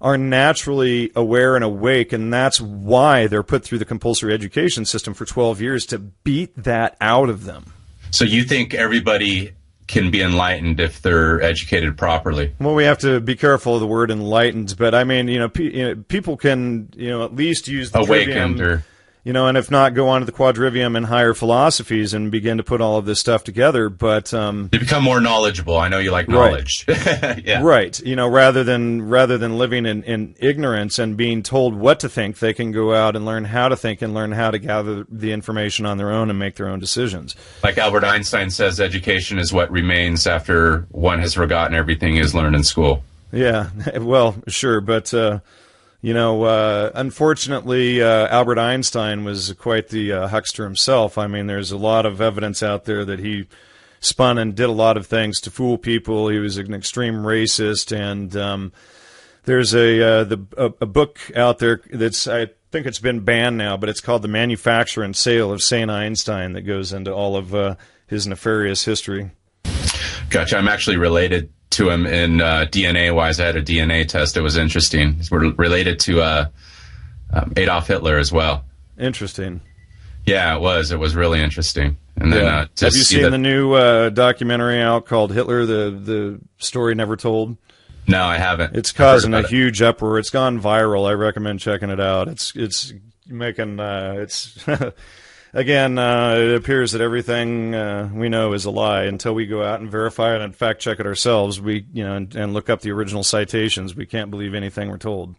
S2: are naturally aware and awake, and that's why they're put through the compulsory education system for 12 years, to beat that out of them.
S1: So you think everybody can be enlightened if they're educated properly.
S2: Well, we have to be careful of the word enlightened, but I mean, people can, at least use the
S1: awakened
S2: trivium, and if not, go on to the quadrivium and higher philosophies and begin to put all of this stuff together. But
S1: you become more knowledgeable. I know you like knowledge,
S2: yeah. Right? Rather than living in ignorance and being told what to think, they can go out and learn how to think and learn how to gather the information on their own and make their own decisions.
S1: Like Albert Einstein says, education is what remains after one has forgotten everything he has learned in school.
S2: Yeah, well, sure, but. Unfortunately, Albert Einstein was quite the huckster himself. I mean, there's a lot of evidence out there that he spun and did a lot of things to fool people. He was an extreme racist, and there's a book out there that's, I think it's been banned now, but it's called The Manufacture and Sale of Saint Einstein, that goes into all of his nefarious history.
S1: Gotcha. I'm actually related to him in DNA-wise. I had a DNA test. It was interesting. We're related to Adolf Hitler as well.
S2: Interesting.
S1: Yeah, it was. It was really interesting. And then
S2: have you seen the new documentary out called Hitler, the story never told?
S1: No, I haven't.
S2: It's causing a huge uproar. It's gone viral. I recommend checking it out. It's making Again, it appears that everything we know is a lie until we go out and verify it and fact check it ourselves. And look up the original citations. We can't believe anything we're told.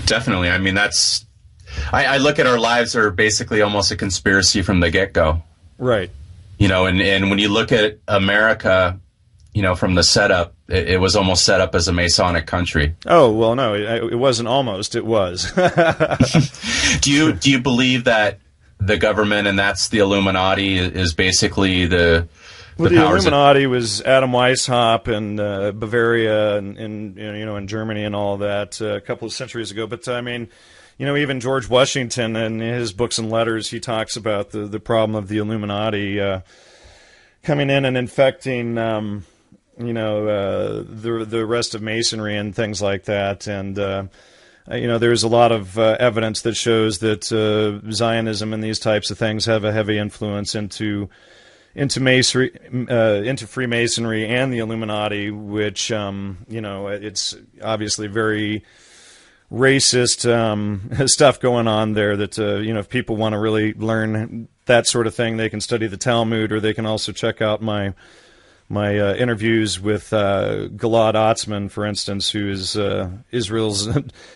S1: Definitely. I mean, I look at our lives are basically almost a conspiracy from the get-go.
S2: Right.
S1: And when you look at America, from the setup, it was almost set up as a Masonic country.
S2: Oh, well, no, it wasn't almost. It was.
S1: Do you believe that the government, and that's the Illuminati, is basically the
S2: Illuminati was Adam Weishaupt and Bavaria and in Germany and all that a couple of centuries ago. But I mean, even George Washington in his books and letters, he talks about the problem of the Illuminati coming in and infecting the rest of Masonry and things like that. And there's a lot of evidence that shows that Zionism and these types of things have a heavy influence into Masonry, into Freemasonry and the Illuminati, which it's obviously very racist stuff going on there. That if people want to really learn that sort of thing, they can study the Talmud, or they can also check out my interviews with Gilad Atzmon, for instance, who is Israel's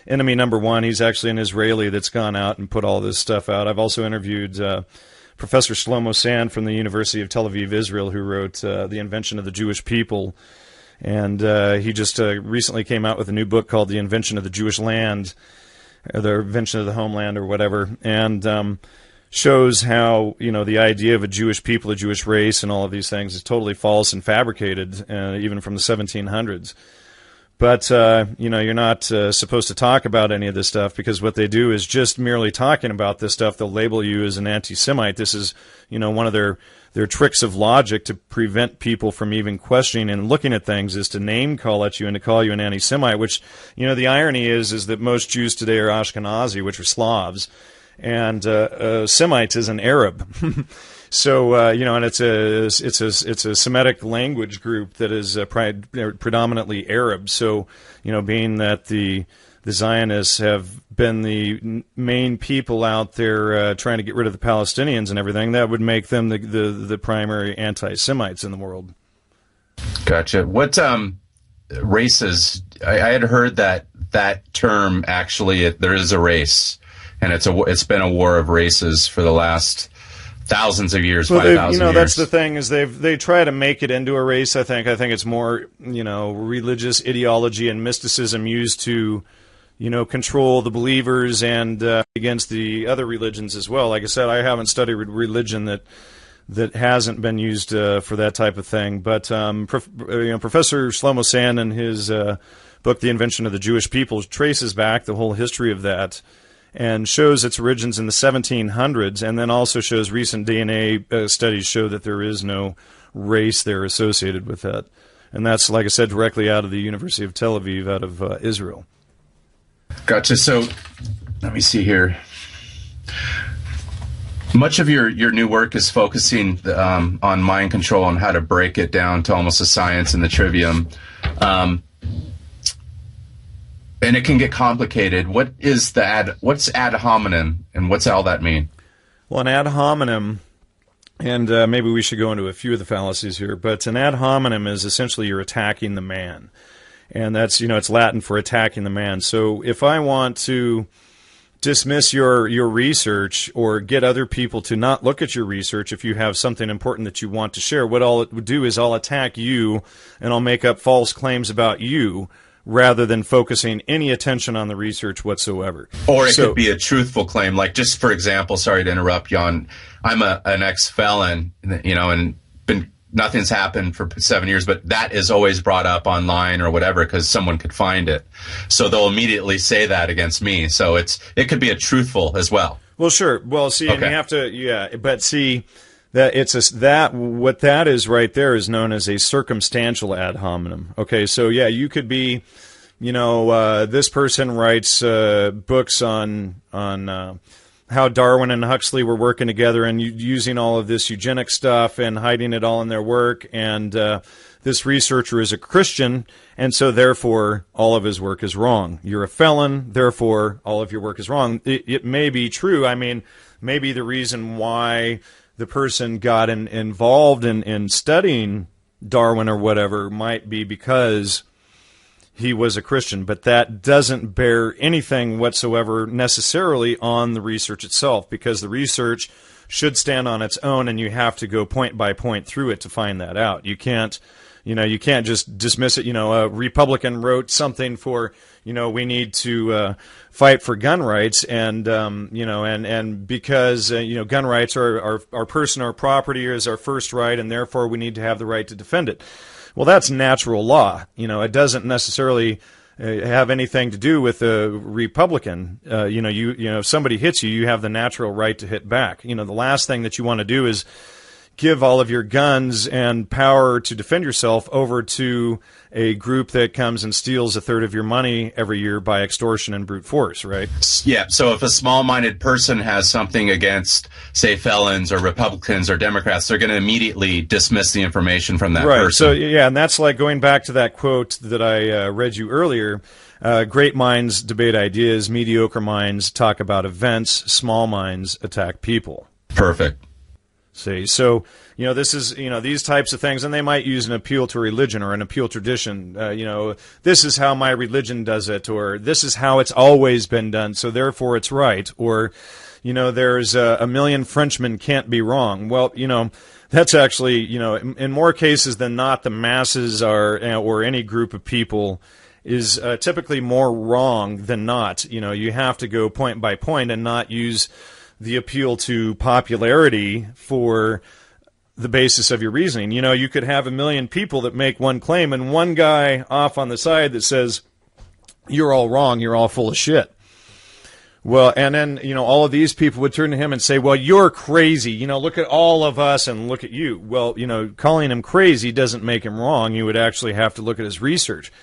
S2: enemy number one. He's actually an Israeli that's gone out and put all this stuff out. I've also interviewed Professor Shlomo Sand from the University of Tel Aviv, Israel, who wrote The Invention of the Jewish People. And he just recently came out with a new book called The Invention of the Jewish Land, or The Invention of the Homeland, or whatever. And shows how, the idea of a Jewish people, a Jewish race, and all of these things is totally false and fabricated, even from the 1700s. But, you're not supposed to talk about any of this stuff, because what they do is just merely talking about this stuff, they'll label you as an anti-Semite. This is, one of their tricks of logic to prevent people from even questioning and looking at things, is to name call at you and to call you an anti-Semite, which, the irony is that most Jews today are Ashkenazi, which are Slavs. And Semite is an Arab, so and it's a Semitic language group that is predominantly Arab. So being that the Zionists have been the main people out there trying to get rid of the Palestinians and everything, that would make them the primary anti-Semites in the world.
S1: Gotcha. What races? I had heard that term actually. There is a race. And it's been a war of races for the last thousands of years, 5,000 years.
S2: That's the thing, is they try to make it into a race. I think it's more religious ideology and mysticism used to control the believers and against the other religions as well. Like I said, I haven't studied religion that hasn't been used for that type of thing. But Professor Shlomo Sand in his book, The Invention of the Jewish People, traces back the whole history of that, and shows its origins in the 1700s, and then also shows recent DNA studies show that there is no race there associated with that. And that's, like I said, directly out of the University of Tel Aviv, out of Israel.
S1: Gotcha. So, let me see here. Much of your new work is focusing on mind control and how to break it down to almost a science in the trivium. And it can get complicated. What's ad hominem, and what's all that mean?
S2: Well, an ad hominem, and maybe we should go into a few of the fallacies here, but an ad hominem is essentially you're attacking the man. And that's, it's Latin for attacking the man. So if I want to dismiss your research or get other people to not look at your research, if you have something important that you want to share, what it would do is I'll attack you and I'll make up false claims about you rather than focusing any attention on the research whatsoever.
S1: Or it could be a truthful claim, like, just for example, sorry to interrupt, Jan, I'm an ex-felon, and nothing's happened for 7 years, but that is always brought up online or whatever because someone could find it. So they'll immediately say that against me. So it could be a truthful as well.
S2: Well, sure. Well, see, and you have to, but see, that what that is right there is known as a circumstantial ad hominem. Okay, so you could be, this person writes books on how Darwin and Huxley were working together and using all of this eugenic stuff and hiding it all in their work, and this researcher is a Christian, and so therefore all of his work is wrong. You're a felon, therefore all of your work is wrong. It may be true. I mean, maybe the reason why the person got involved in studying Darwin or whatever might be because he was a Christian, but that doesn't bear anything whatsoever necessarily on the research itself, because the research should stand on its own, and you have to go point by point through it to find that out. You can't just dismiss it. A Republican wrote something for, we need to fight for gun rights, and and because gun rights are our personal property, is our first right, and therefore we need to have the right to defend it. Well, that's natural law. It doesn't necessarily have anything to do with a Republican. If somebody hits you, you have the natural right to hit back. The last thing that you want to do is give all of your guns and power to defend yourself over to a group that comes and steals a third of your money every year by extortion and brute force, right?
S1: Yeah, so if a small-minded person has something against, say, felons or Republicans or Democrats, they're going to immediately dismiss the information from that person.
S2: So, and that's like going back to that quote that I read you earlier. Great minds debate ideas, mediocre minds talk about events, small minds attack people.
S1: Perfect.
S2: See, so, this is, these types of things, and they might use an appeal to religion or an appeal to tradition. This is how my religion does it, or this is how it's always been done, so therefore it's right. Or, there's a million Frenchmen can't be wrong. Well, that's actually, in more cases than not, the masses are, or any group of people is typically more wrong than not. You have to go point by point and not use the appeal to popularity for the basis of your reasoning. You could have a million people that make one claim and one guy off on the side that says, you're all wrong, you're all full of shit. Well, and then, all of these people would turn to him and say, well, you're crazy. Look at all of us and look at you. Well, calling him crazy doesn't make him wrong. You would actually have to look at his research.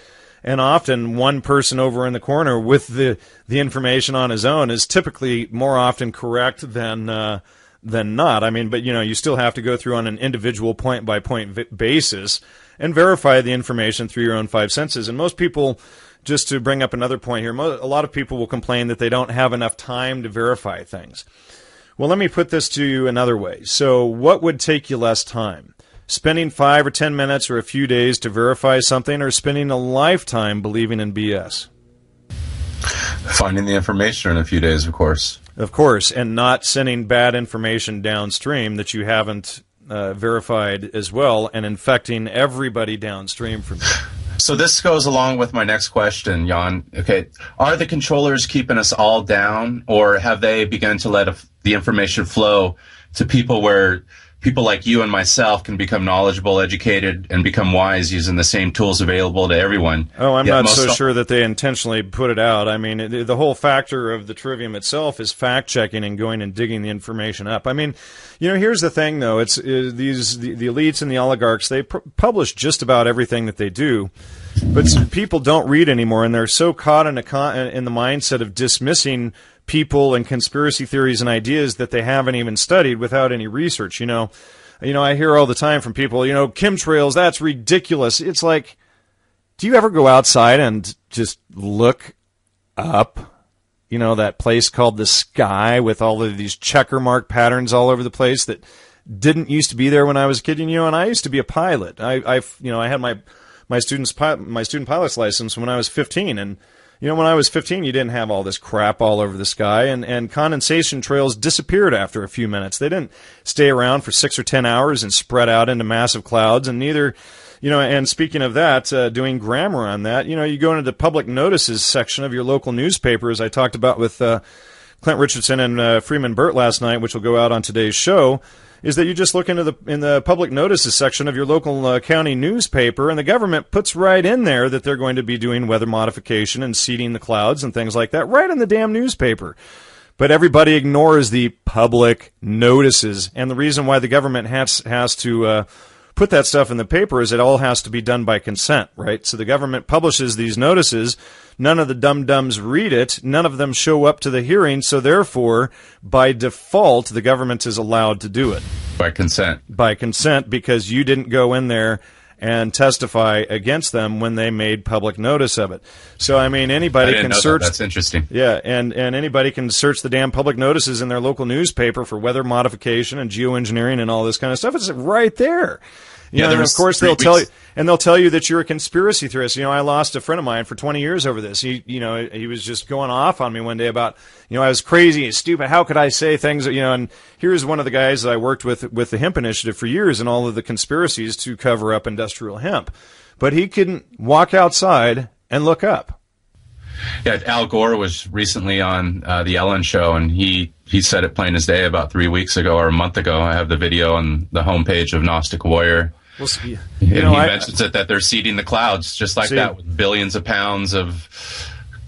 S2: And often one person over in the corner with the information on his own is typically more often correct than not. I mean, but you still have to go through on an individual point-by-point basis and verify the information through your own five senses. And most people, just to bring up another point here, a lot of people will complain that they don't have enough time to verify things. Well, let me put this to you another way. So what would take you less time? Spending 5 or 10 minutes or a few days to verify something, or spending a lifetime believing in BS?
S1: Finding the information in a few days, of course.
S2: Of course, and not sending bad information downstream that you haven't verified as well, and infecting everybody downstream from you.
S1: So this goes along with my next question, Jan. Okay, are the controllers keeping us all down, or have they begun to let the information flow to people where people like you and myself can become knowledgeable, educated, and become wise using the same tools available to everyone?
S2: Oh, I'm not so sure that they intentionally put it out. I mean, the whole factor of the trivium itself is fact-checking and going and digging the information up. I mean, here's the thing, though. The elites and the oligarchs, they publish just about everything that they do, but people don't read anymore, and they're so caught in the mindset of dismissing people and conspiracy theories and ideas that they haven't even studied without any research. I hear all the time from people, chemtrails, that's ridiculous. It's like, do you ever go outside and just look up, that place called the sky with all of these checker mark patterns all over the place that didn't used to be there when I was a kid? And I used to be a pilot. I had my student pilot's license when I was 15, and when I was 15, you didn't have all this crap all over the sky, and condensation trails disappeared after a few minutes. They didn't stay around for 6 or 10 hours and spread out into massive clouds, and neither, and speaking of that, doing grammar on that, you go into the public notices section of your local newspaper, as I talked about with Clint Richardson and Freeman Burt last night, which will go out on today's show, is that you just look in the public notices section of your local county newspaper, and the government puts right in there that they're going to be doing weather modification and seeding the clouds and things like that, right in the damn newspaper. But everybody ignores the public notices, and the reason why the government has to put that stuff in the paper is it all has to be done by consent, right? So the government publishes these notices. None of the dum-dums read it. None of them show up to the hearing. So therefore, by default, the government is allowed to do it.
S1: By consent.
S2: By consent, because you didn't go in there and testify against them when they made public notice of it. So, anybody can search.
S1: That's interesting.
S2: Yeah, and anybody can search the damn public notices in their local newspaper for weather modification and geoengineering and all this kind of stuff. It's right there. And of course they'll tell you that you're a conspiracy theorist. I lost a friend of mine for 20 years over this. He was just going off on me one day about, I was crazy and stupid. How could I say things, and here's one of the guys that I worked with the hemp initiative for years and all of the conspiracies to cover up industrial hemp. But he couldn't walk outside and look up.
S1: Yeah, Al Gore was recently on the Ellen show, and he said it plain as day about 3 weeks ago or a month ago. I have the video on the homepage of Gnostic Warrior.
S2: Well,
S1: he mentions that they're seeding the clouds just like that with billions of pounds of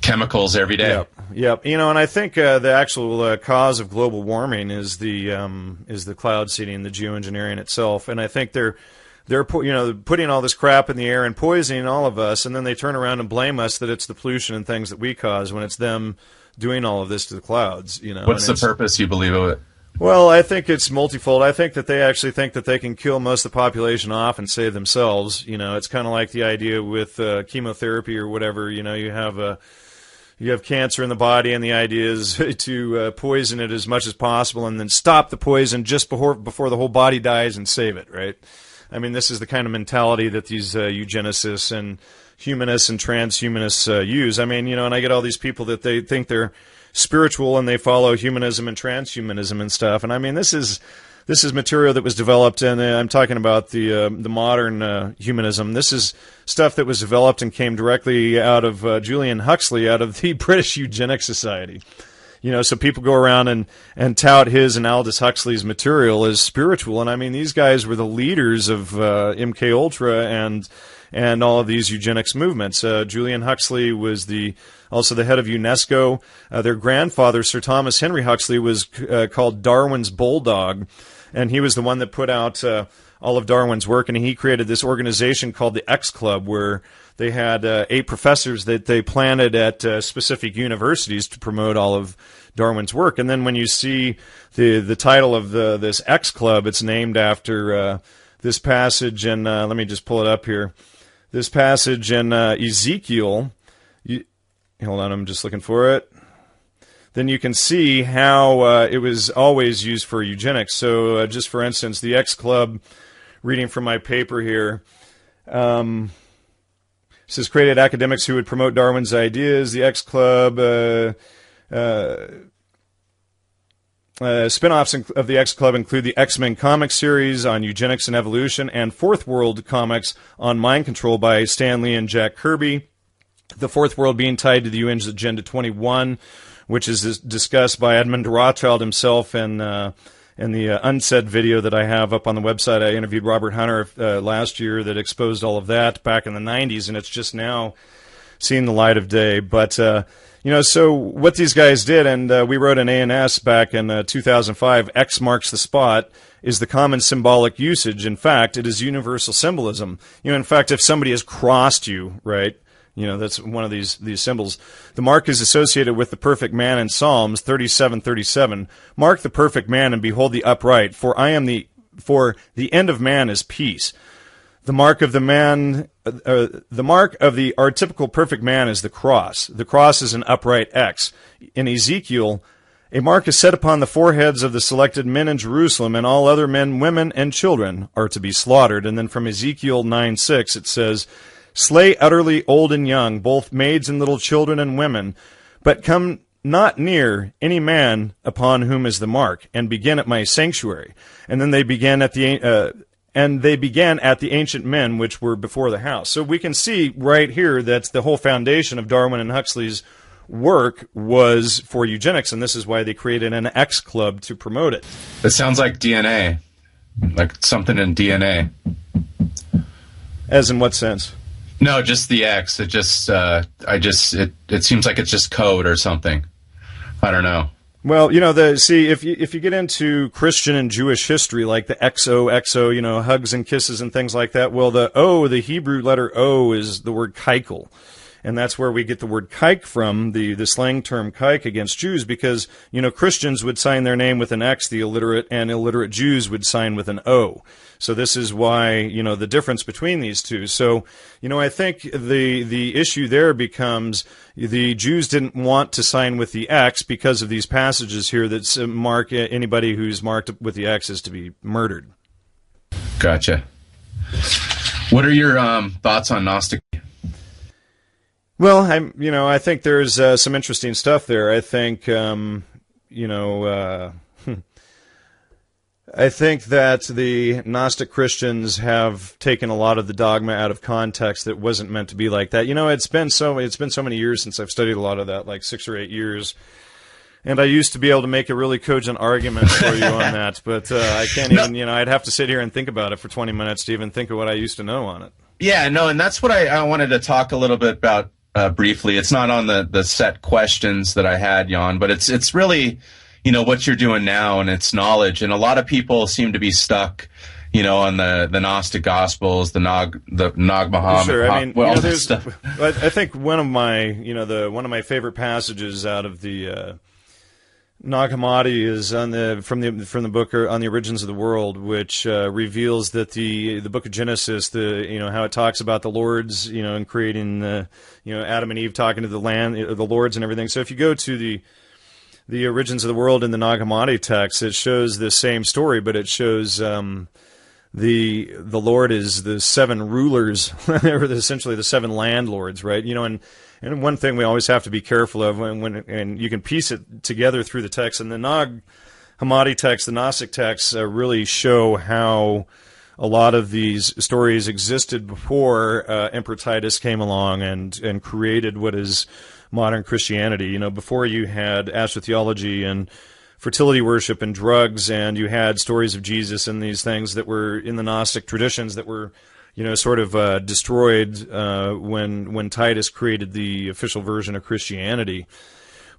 S1: chemicals every day.
S2: Yep. And I think the actual cause of global warming is the cloud seeding, the geoengineering itself. And I think they're putting all this crap in the air and poisoning all of us, and then they turn around and blame us that it's the pollution and things that we cause when it's them doing all of this to the clouds.
S1: What's the purpose, you believe, of it?
S2: Well, I think it's multifold. I think that they actually think that they can kill most of the population off and save themselves. It's kind of like the idea with chemotherapy or whatever. You have cancer in the body, and the idea is to poison it as much as possible and then stop the poison just before the whole body dies and save it, right? This is the kind of mentality that these eugenicists and humanists and transhumanists use. And I get all these people that they think they're spiritual and they follow humanism and transhumanism and stuff. And this is material that was developed, and I'm talking about the modern humanism. This is stuff that was developed and came directly out of Julian Huxley, out of the British Eugenics Society. So people go around and tout his and Aldous Huxley's material as spiritual. And these guys were the leaders of MK Ultra and all of these eugenics movements. Julian Huxley was also the head of UNESCO. Their grandfather, Sir Thomas Henry Huxley, was called Darwin's Bulldog, and he was the one that put out all of Darwin's work, and he created this organization called the X Club, where they had 8 professors that they planted at specific universities to promote all of Darwin's work. And then when you see the title of this X Club, it's named after this passage, and let me just pull it up here. This passage in Ezekiel. Hold on, I'm just looking for it. Then you can see how it was always used for eugenics. So just for instance, the X Club, reading from my paper here, says created academics who would promote Darwin's ideas. The X Club, spin-offs of the X Club include the X-Men comic series on eugenics and evolution, and Fourth World comics on mind control by Stan Lee and Jack Kirby. The Fourth World being tied to the UN's Agenda 21, which is discussed by Edmund Rothschild himself in the unsaid video that I have up on the website. I interviewed Robert Hunter last year that exposed all of that back in the 90s, and it's just now seeing the light of day. But, so what these guys did, and we wrote an ANS back in 2005, X marks the spot, is the common symbolic usage. In fact, it is universal symbolism. In fact, if somebody has crossed you, right, That's one of these symbols. The mark is associated with the perfect man in Psalms 37:37. Mark the perfect man and behold the upright, for the end of man is peace. The mark of the archetypical perfect man is the cross. The cross is an upright X. In Ezekiel, a mark is set upon the foreheads of the selected men in Jerusalem, and all other men, women, and children are to be slaughtered. And then from Ezekiel 9:6 it says, slay utterly old and young, both maids and little children and women, but come not near any man upon whom is the mark, and begin at my sanctuary. And then they began at the ancient men which were before the house. So we can see right here that the whole foundation of Darwin and Huxley's work was for eugenics, and this is why they created an X club to promote it.
S1: It sounds like DNA, like something in DNA.
S2: As in what sense?
S1: No, just the X. It seems like it's just code or something. I don't know.
S2: Well, if you get into Christian and Jewish history, like the XOXO, hugs and kisses and things like that, well, the Hebrew letter O is the word kaikel. And that's where we get the word kike from, the slang term kike against Jews, because, Christians would sign their name with an X, the illiterate, and illiterate Jews would sign with an O. So this is why, the difference between these two. So, I think the issue there becomes the Jews didn't want to sign with the X because of these passages here that mark anybody who's marked with the X is to be murdered.
S1: Gotcha. What are your thoughts on Gnostic?
S2: Well, I think there's some interesting stuff there. I think, I think that the Gnostic Christians have taken a lot of the dogma out of context that wasn't meant to be like that. It's been so many years since I've studied a lot of that, like 6 or 8 years. And I used to be able to make a really cogent argument for you on that, but I can't even, I'd have to sit here and think about it for 20 minutes to even think of what I used to know on it.
S1: Yeah, no, and that's what I wanted to talk a little bit about briefly. It's not on the set questions that I had, Jan, but it's really, what you're doing now, and it's knowledge. And a lot of people seem to be stuck, on the Gnostic Gospels, the Nag Muhammad.
S2: Sure, I mean,
S1: stuff.
S2: I think one of my, one of my favorite passages out of the Nag Hammadi is from the book on the origins of the world, which reveals that the book of Genesis, how it talks about the lords, and creating Adam and Eve talking to the lords and everything. So if you go to the origins of the world in the Nag Hammadi text, it shows the same story, but it shows the Lord is the 7 rulers, or essentially the 7 landlords, right? And one thing we always have to be careful of and you can piece it together through the text, and the Nag Hammadi text, the Gnostic texts, really show how a lot of these stories existed before Emperor Titus came along and created what is modern Christianity. Before you had astrotheology and fertility worship and drugs, and you had stories of Jesus and these things that were in the Gnostic traditions that were sort of destroyed when Titus created the official version of Christianity.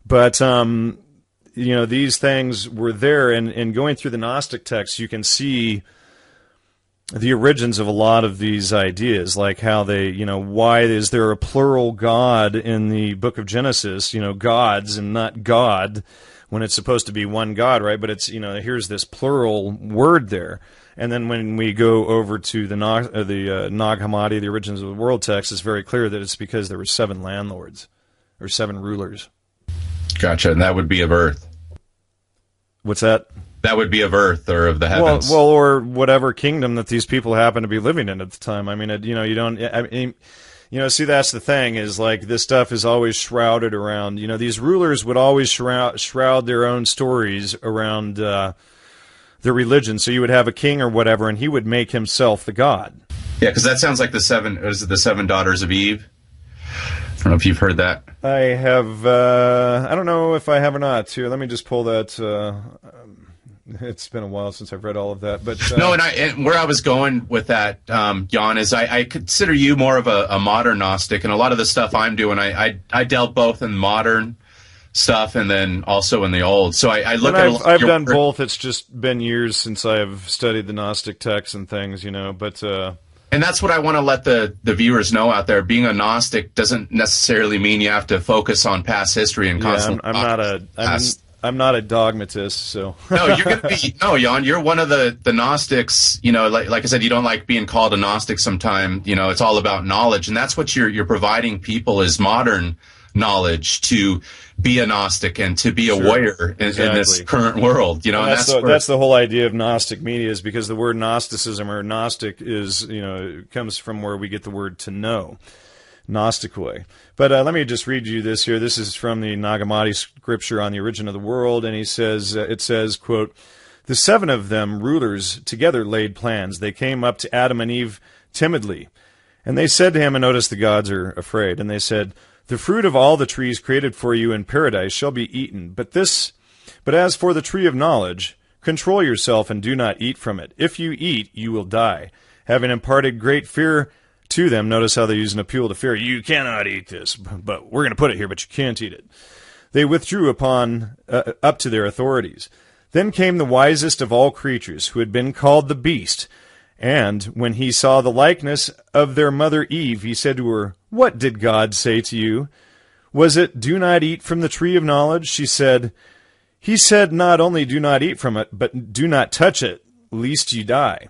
S2: But, these things were there, and going through the Gnostic texts, you can see the origins of a lot of these ideas, like how they, why is there a plural God in the book of Genesis, gods and not God, when it's supposed to be one God, right? But it's, here's this plural word there. And then when we go over to the Nag Hammadi, the origins of the world text, it's very clear that it's because there were 7 landlords, or 7 rulers.
S1: Gotcha, and that would be of Earth.
S2: What's that?
S1: That would be of Earth or of the heavens.
S2: Well, or whatever kingdom that these people happen to be living in at the time. I mean, you don't. I mean, see, that's the thing, is like this stuff is always shrouded around. These rulers would always shroud their own stories around their religion. So you would have a king or whatever, and he would make himself the god.
S1: Yeah, because that sounds like the 7 daughters of Eve. I don't know if you've heard that.
S2: I have. I don't know if I have or not. Here, let me just pull that. It's been a while since I've read all of that, but
S1: no. And where I was going with that, Jan, is I consider you more of a modern Gnostic, and a lot of the stuff I'm doing, I dealt both in modern stuff and then also in the old. So I look at.
S2: I've done both. It's just been years since I've studied the Gnostic texts and things, But
S1: And that's what I want to let the viewers know out there. Being a Gnostic doesn't necessarily mean you have to focus on past history and constantly.
S2: I'm not a dogmatist, so.
S1: No, you're going to be, no, Jan, you're one of the Gnostics, you know, like I said, you don't like being called a Gnostic sometime, you know, it's all about knowledge. And that's what you're providing people is modern knowledge to be a Gnostic and to be a warrior in this current world, you know.
S2: And that's the whole idea of Gnostic media, is because the word Gnosticism or Gnostic is, you know, it comes from where we get the word to know. Gnosticoi. But let me just read you this here. This is from the Nag Hammadi scripture on the origin of the world, and he says, it says, quote, "The 7 of them rulers together laid plans. They came up to Adam and Eve timidly, and they said to him," and notice the gods are afraid, and they said, "The fruit of all the trees created for you in paradise shall be eaten, but as for the tree of knowledge, control yourself and do not eat from it. If you eat, you will die. Having imparted great fear to them," notice how they use an appeal to fear. "You cannot eat this, but we're going to put it here, but you can't eat it. They withdrew up to their authorities. Then came the wisest of all creatures, who had been called the beast. And when he saw the likeness of their mother Eve, he said to her, 'What did God say to you? Was it, do not eat from the tree of knowledge?' She said, 'He said not only do not eat from it, but do not touch it, lest ye die.'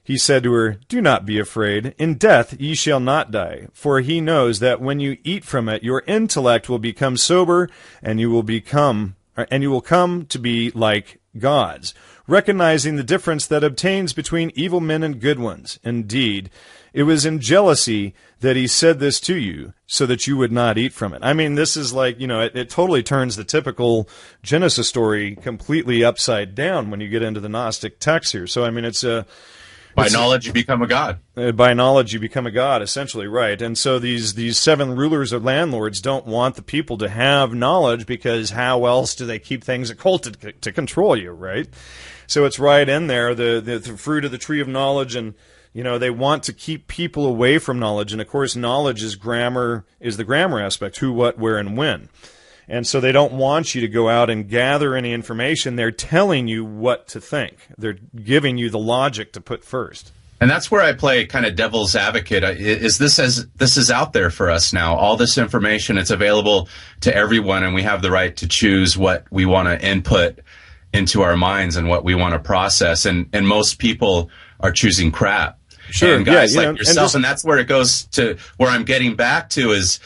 S2: He said to her, 'Do not be afraid. In death ye shall not die. For he knows that when you eat from it, your intellect will become sober, and you will come to be like gods, recognizing the difference that obtains between evil men and good ones. Indeed, it was in jealousy that he said this to you, so that you would not eat from it.'" I mean, this is like, you know, it totally turns the typical Genesis story completely upside down when you get into the Gnostic text here. So, I mean, by
S1: knowledge, you become a god.
S2: By knowledge, you become a god, essentially, right. And so these 7 rulers or landlords don't want the people to have knowledge, because how else do they keep things occulted to control you, right? So it's right in there, the fruit of the tree of knowledge, and, you know, they want to keep people away from knowledge. And, of course, knowledge is the grammar aspect, who, what, where, and when. And so they don't want you to go out and gather any information. They're telling you what to think. They're giving you the logic to put first.
S1: And that's where I play kind of devil's advocate. This is out there for us now. All this information, it's available to everyone, and we have the right to choose what we want to input into our minds and what we want to process. And most people are choosing crap.
S2: Sure,
S1: and guys like yourself, and that's where it goes to where I'm getting back to is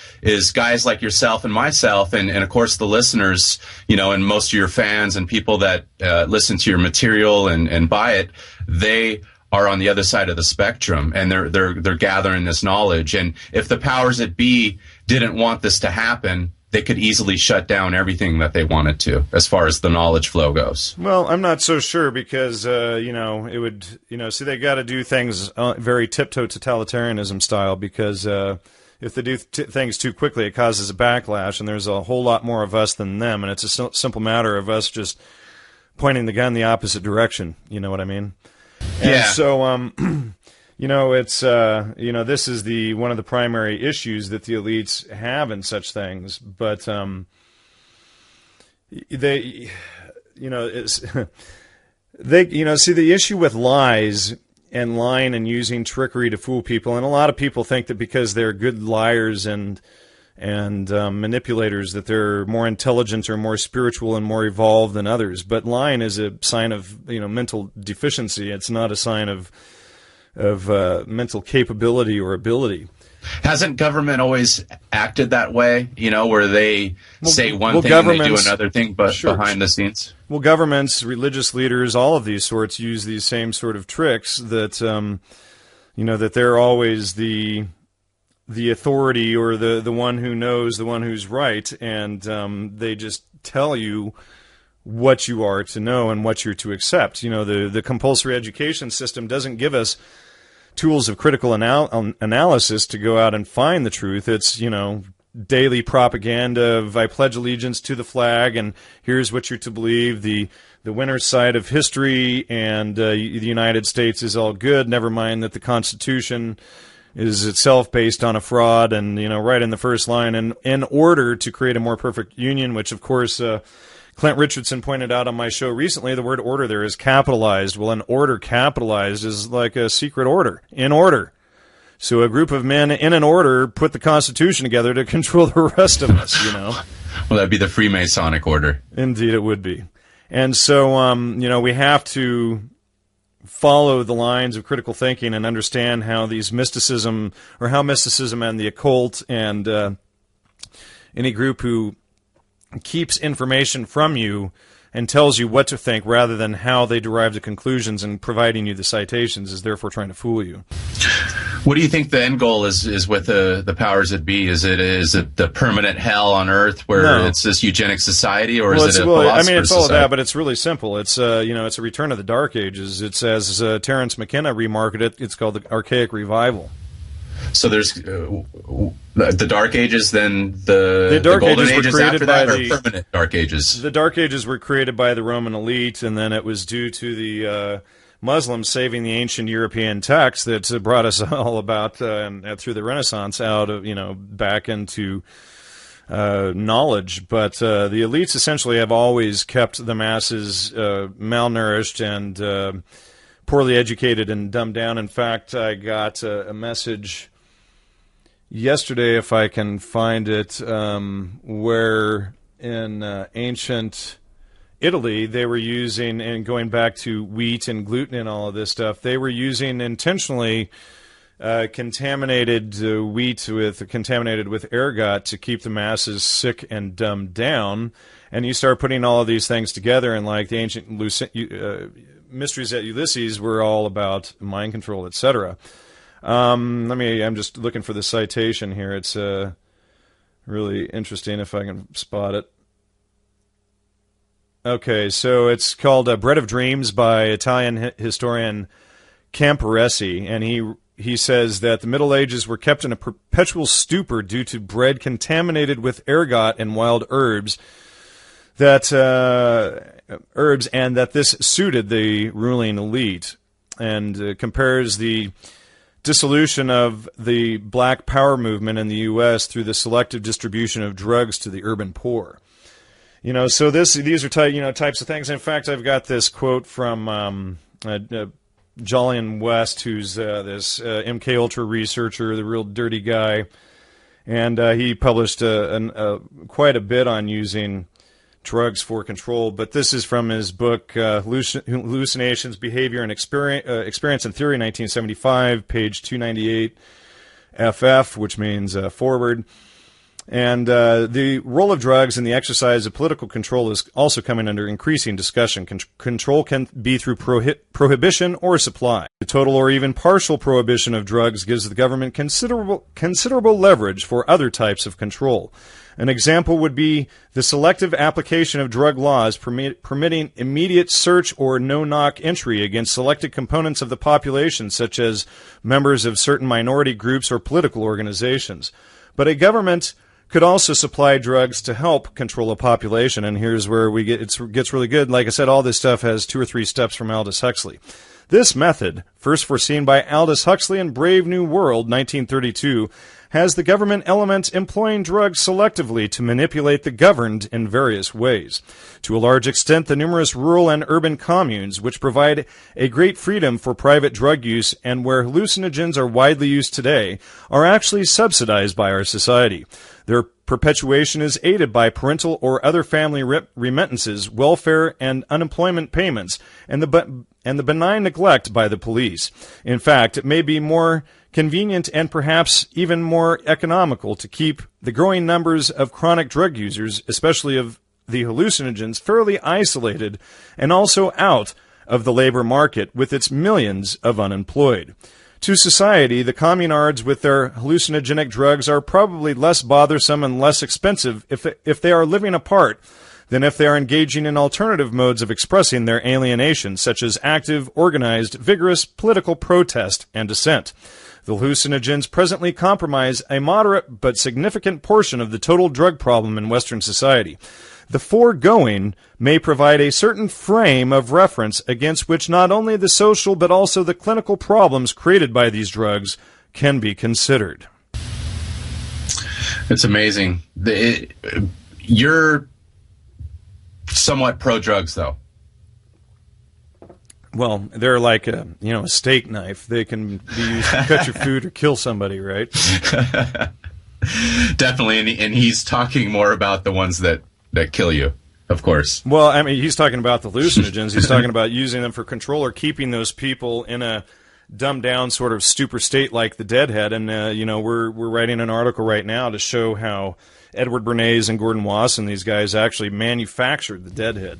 S1: guys like yourself and myself, and of course the listeners, you know, and most of your fans and people that listen to your material and buy it, they are on the other side of the spectrum, and they're gathering this knowledge. And if the powers that be didn't want this to happen, they could easily shut down everything that they wanted to, as far as the knowledge flow goes.
S2: Well, I'm not so sure, because, you know, it would, you know, see, they got to do things very tiptoe totalitarianism style, because if they do things too quickly, it causes a backlash, and there's a whole lot more of us than them, and it's a simple matter of us just pointing the gun the opposite direction. You know what I mean? And
S1: yeah.
S2: So, you know, it's you know, this is one of the primary issues that the elites have in such things. But they, you know, see, the issue with lies and lying and using trickery to fool people, and a lot of people think that because they're good liars and manipulators, that they're more intelligent or more spiritual and more evolved than others. But lying is a sign of, you know, mental deficiency. It's not a sign of mental capability or ability.
S1: Hasn't government always acted that way, you know, where they say one thing and they do another thing, but behind the scenes?
S2: Well, governments, religious leaders, all of these sorts use these same sort of tricks that, you know, that they're always the authority, or the one who knows, the one who's right, and they just tell you what you are to know and what you're to accept. You know, the compulsory education system doesn't give us tools of critical analysis to go out and find the truth. It's, you know, daily propaganda of I pledge allegiance to the flag, and here's what you're to believe, the winner's side of history, and the United States is all good, never mind that the Constitution is itself based on a fraud, and, you know, right in the first line, and in order to create a more perfect union, which, of course, Clint Richardson pointed out on my show recently, the word order there is capitalized. Well, an order capitalized is like a secret order, in order. So a group of men in an order put the Constitution together to control the rest of us, you know.
S1: Well, that'd be the Freemasonic order.
S2: Indeed, it would be. And so, we have to follow the lines of critical thinking and understand how mysticism and the occult and any group who keeps information from you and tells you what to think rather than how they derive the conclusions and providing you the citations is therefore trying to fool you.
S1: What do you think the end goal is with the powers that be? Is it the permanent hell on Earth where it's this eugenic society, or is it a philosopher's
S2: it's all
S1: society?
S2: of that, but it's really simple. It's it's a return of the Dark Ages. It's as Terence McKenna remarked it. It's called the Archaic Revival.
S1: So there's the Dark Ages, then the
S2: Dark
S1: Golden
S2: Ages were
S1: Ages
S2: created
S1: after that,
S2: by
S1: or permanent Dark Ages?
S2: The Dark Ages were created by the Roman elite, and then it was due to the Muslims saving the ancient European texts that brought us all about through the Renaissance out of back into knowledge. But the elites essentially have always kept the masses malnourished and poorly educated and dumbed down. In fact, I got a message yesterday, if I can find it, where in ancient Italy they were using, and going back to wheat and gluten and all of this stuff, they were using intentionally contaminated wheat contaminated with ergot to keep the masses sick and dumbed down. And you start putting all of these things together, and like the ancient mysteries at Ulysses were all about mind control, etc. I'm just looking for the citation here. It's really interesting if I can spot it. Okay, so it's called Bread of Dreams by Italian historian Camporesi, and he says that the Middle Ages were kept in a perpetual stupor due to bread contaminated with ergot and wild herbs, and that this suited the ruling elite, and compares the dissolution of the Black Power movement in the U.S. through the selective distribution of drugs to the urban poor. So these are types of things. In fact, I've got this quote from Jolyon West, who's this MK Ultra researcher, the real dirty guy, and he published quite a bit on using drugs for control. But this is from his book Hallucinations, Behavior, and Experience and Theory, 1975, page 298 FF, which means forward. And the role of drugs in the exercise of political control is also coming under increasing discussion. Control can be through prohibition or supply. The total or even partial prohibition of drugs gives the government considerable leverage for other types of control. An example would be the selective application of drug laws permitting immediate search or no-knock entry against selected components of the population, such as members of certain minority groups or political organizations. But a government could also supply drugs to help control a population, and here's where it gets really good. Like I said, all this stuff has 2 or 3 steps from Aldous Huxley. This method, first foreseen by Aldous Huxley in Brave New World, 1932, has the government element employing drugs selectively to manipulate the governed in various ways. To a large extent, the numerous rural and urban communes, which provide a great freedom for private drug use and where hallucinogens are widely used today, are actually subsidized by our society. Their perpetuation is aided by parental or other family remittances, welfare and unemployment payments, and the benign neglect by the police. In fact, it may be more convenient and perhaps even more economical to keep the growing numbers of chronic drug users, especially of the hallucinogens, fairly isolated and also out of the labor market with its millions of unemployed. To society, the communards with their hallucinogenic drugs are probably less bothersome and less expensive if they are living apart than if they are engaging in alternative modes of expressing their alienation, such as active, organized, vigorous political protest and dissent. The hallucinogens presently comprise a moderate but significant portion of the total drug problem in Western society. The foregoing may provide a certain frame of reference against which not only the social but also the clinical problems created by these drugs can be considered.
S1: It's amazing. You're somewhat pro-drugs, though.
S2: Well, they're like a steak knife. They can be used to cut your food or kill somebody, right?
S1: Definitely, and he's talking more about the ones that kill you, of course.
S2: Well, I mean, he's talking about the hallucinogens. He's talking about using them for control or keeping those people in a dumbed down sort of stupor state like the deadhead. And we're writing an article right now to show how Edward Bernays and Gordon Wasson, these guys, actually manufactured the deadhead.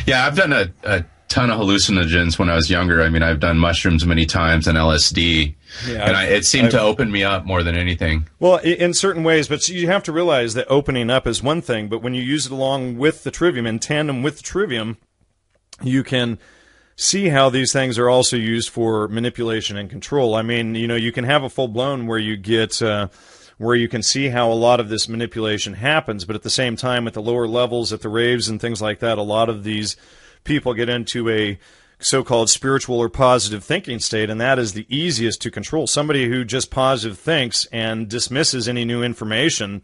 S1: Yeah, I've done a ton of hallucinogens when I was younger. I mean, I've done mushrooms many times and LSD, and it seemed to open me up more than anything.
S2: Well, in certain ways, but you have to realize that opening up is one thing, but when you use it along with the trivium, in tandem with the trivium, you can see how these things are also used for manipulation and control. I mean, you can have a full-blown where you get where you can see how a lot of this manipulation happens, but at the same time, at the lower levels, at the raves and things like that, a lot of these people get into a so-called spiritual or positive thinking state, and that is the easiest to control. Somebody who just positive thinks and dismisses any new information,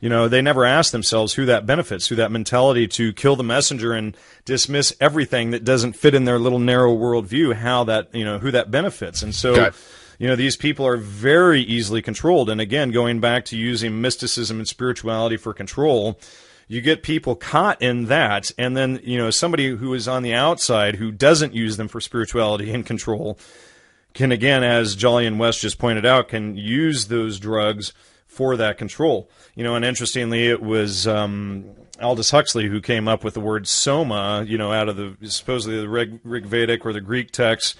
S2: they never ask themselves who that benefits, who that mentality to kill the messenger and dismiss everything that doesn't fit in their little narrow worldview, how that, who that benefits. And so, these people are very easily controlled. And again, going back to using mysticism and spirituality for control, you get people caught in that, and then, somebody who is on the outside who doesn't use them for spirituality and control can, again, as Jolly and West just pointed out, can use those drugs for that control. And interestingly, it was Aldous Huxley who came up with the word soma, out of the supposedly the Rig Vedic or the Greek text,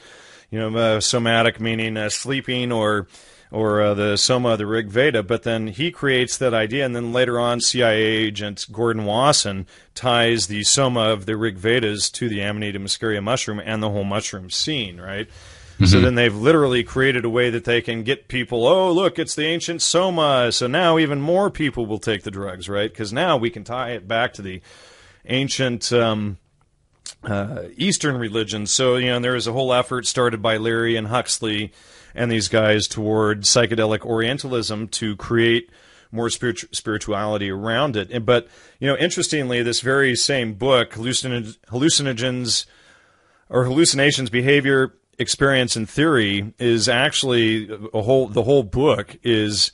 S2: somatic meaning sleeping or the Soma of the Rig Veda, but then he creates that idea, and then later on CIA agent Gordon Wasson ties the Soma of the Rig Vedas to the Amanita muscaria mushroom and the whole mushroom scene, right? Mm-hmm. So then they've literally created a way that they can get people, oh, look, it's the ancient Soma, so now even more people will take the drugs, right? Because now we can tie it back to the ancient Eastern religions. So, there was a whole effort started by Leary and Huxley and these guys toward psychedelic Orientalism to create more spirituality around it. But, interestingly, this very same book, Hallucinogens or Hallucinations, Behavior, Experience, and Theory, is actually the whole book is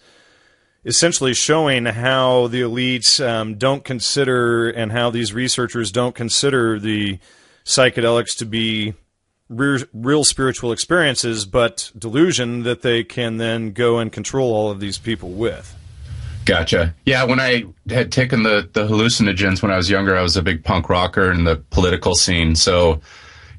S2: essentially showing how the elites don't consider, and how these researchers don't consider the psychedelics to be real spiritual experiences, but delusion that they can then go and control all of these people with.
S1: Gotcha. Yeah, when I had taken the hallucinogens when I was younger, I was a big punk rocker in the political scene. So,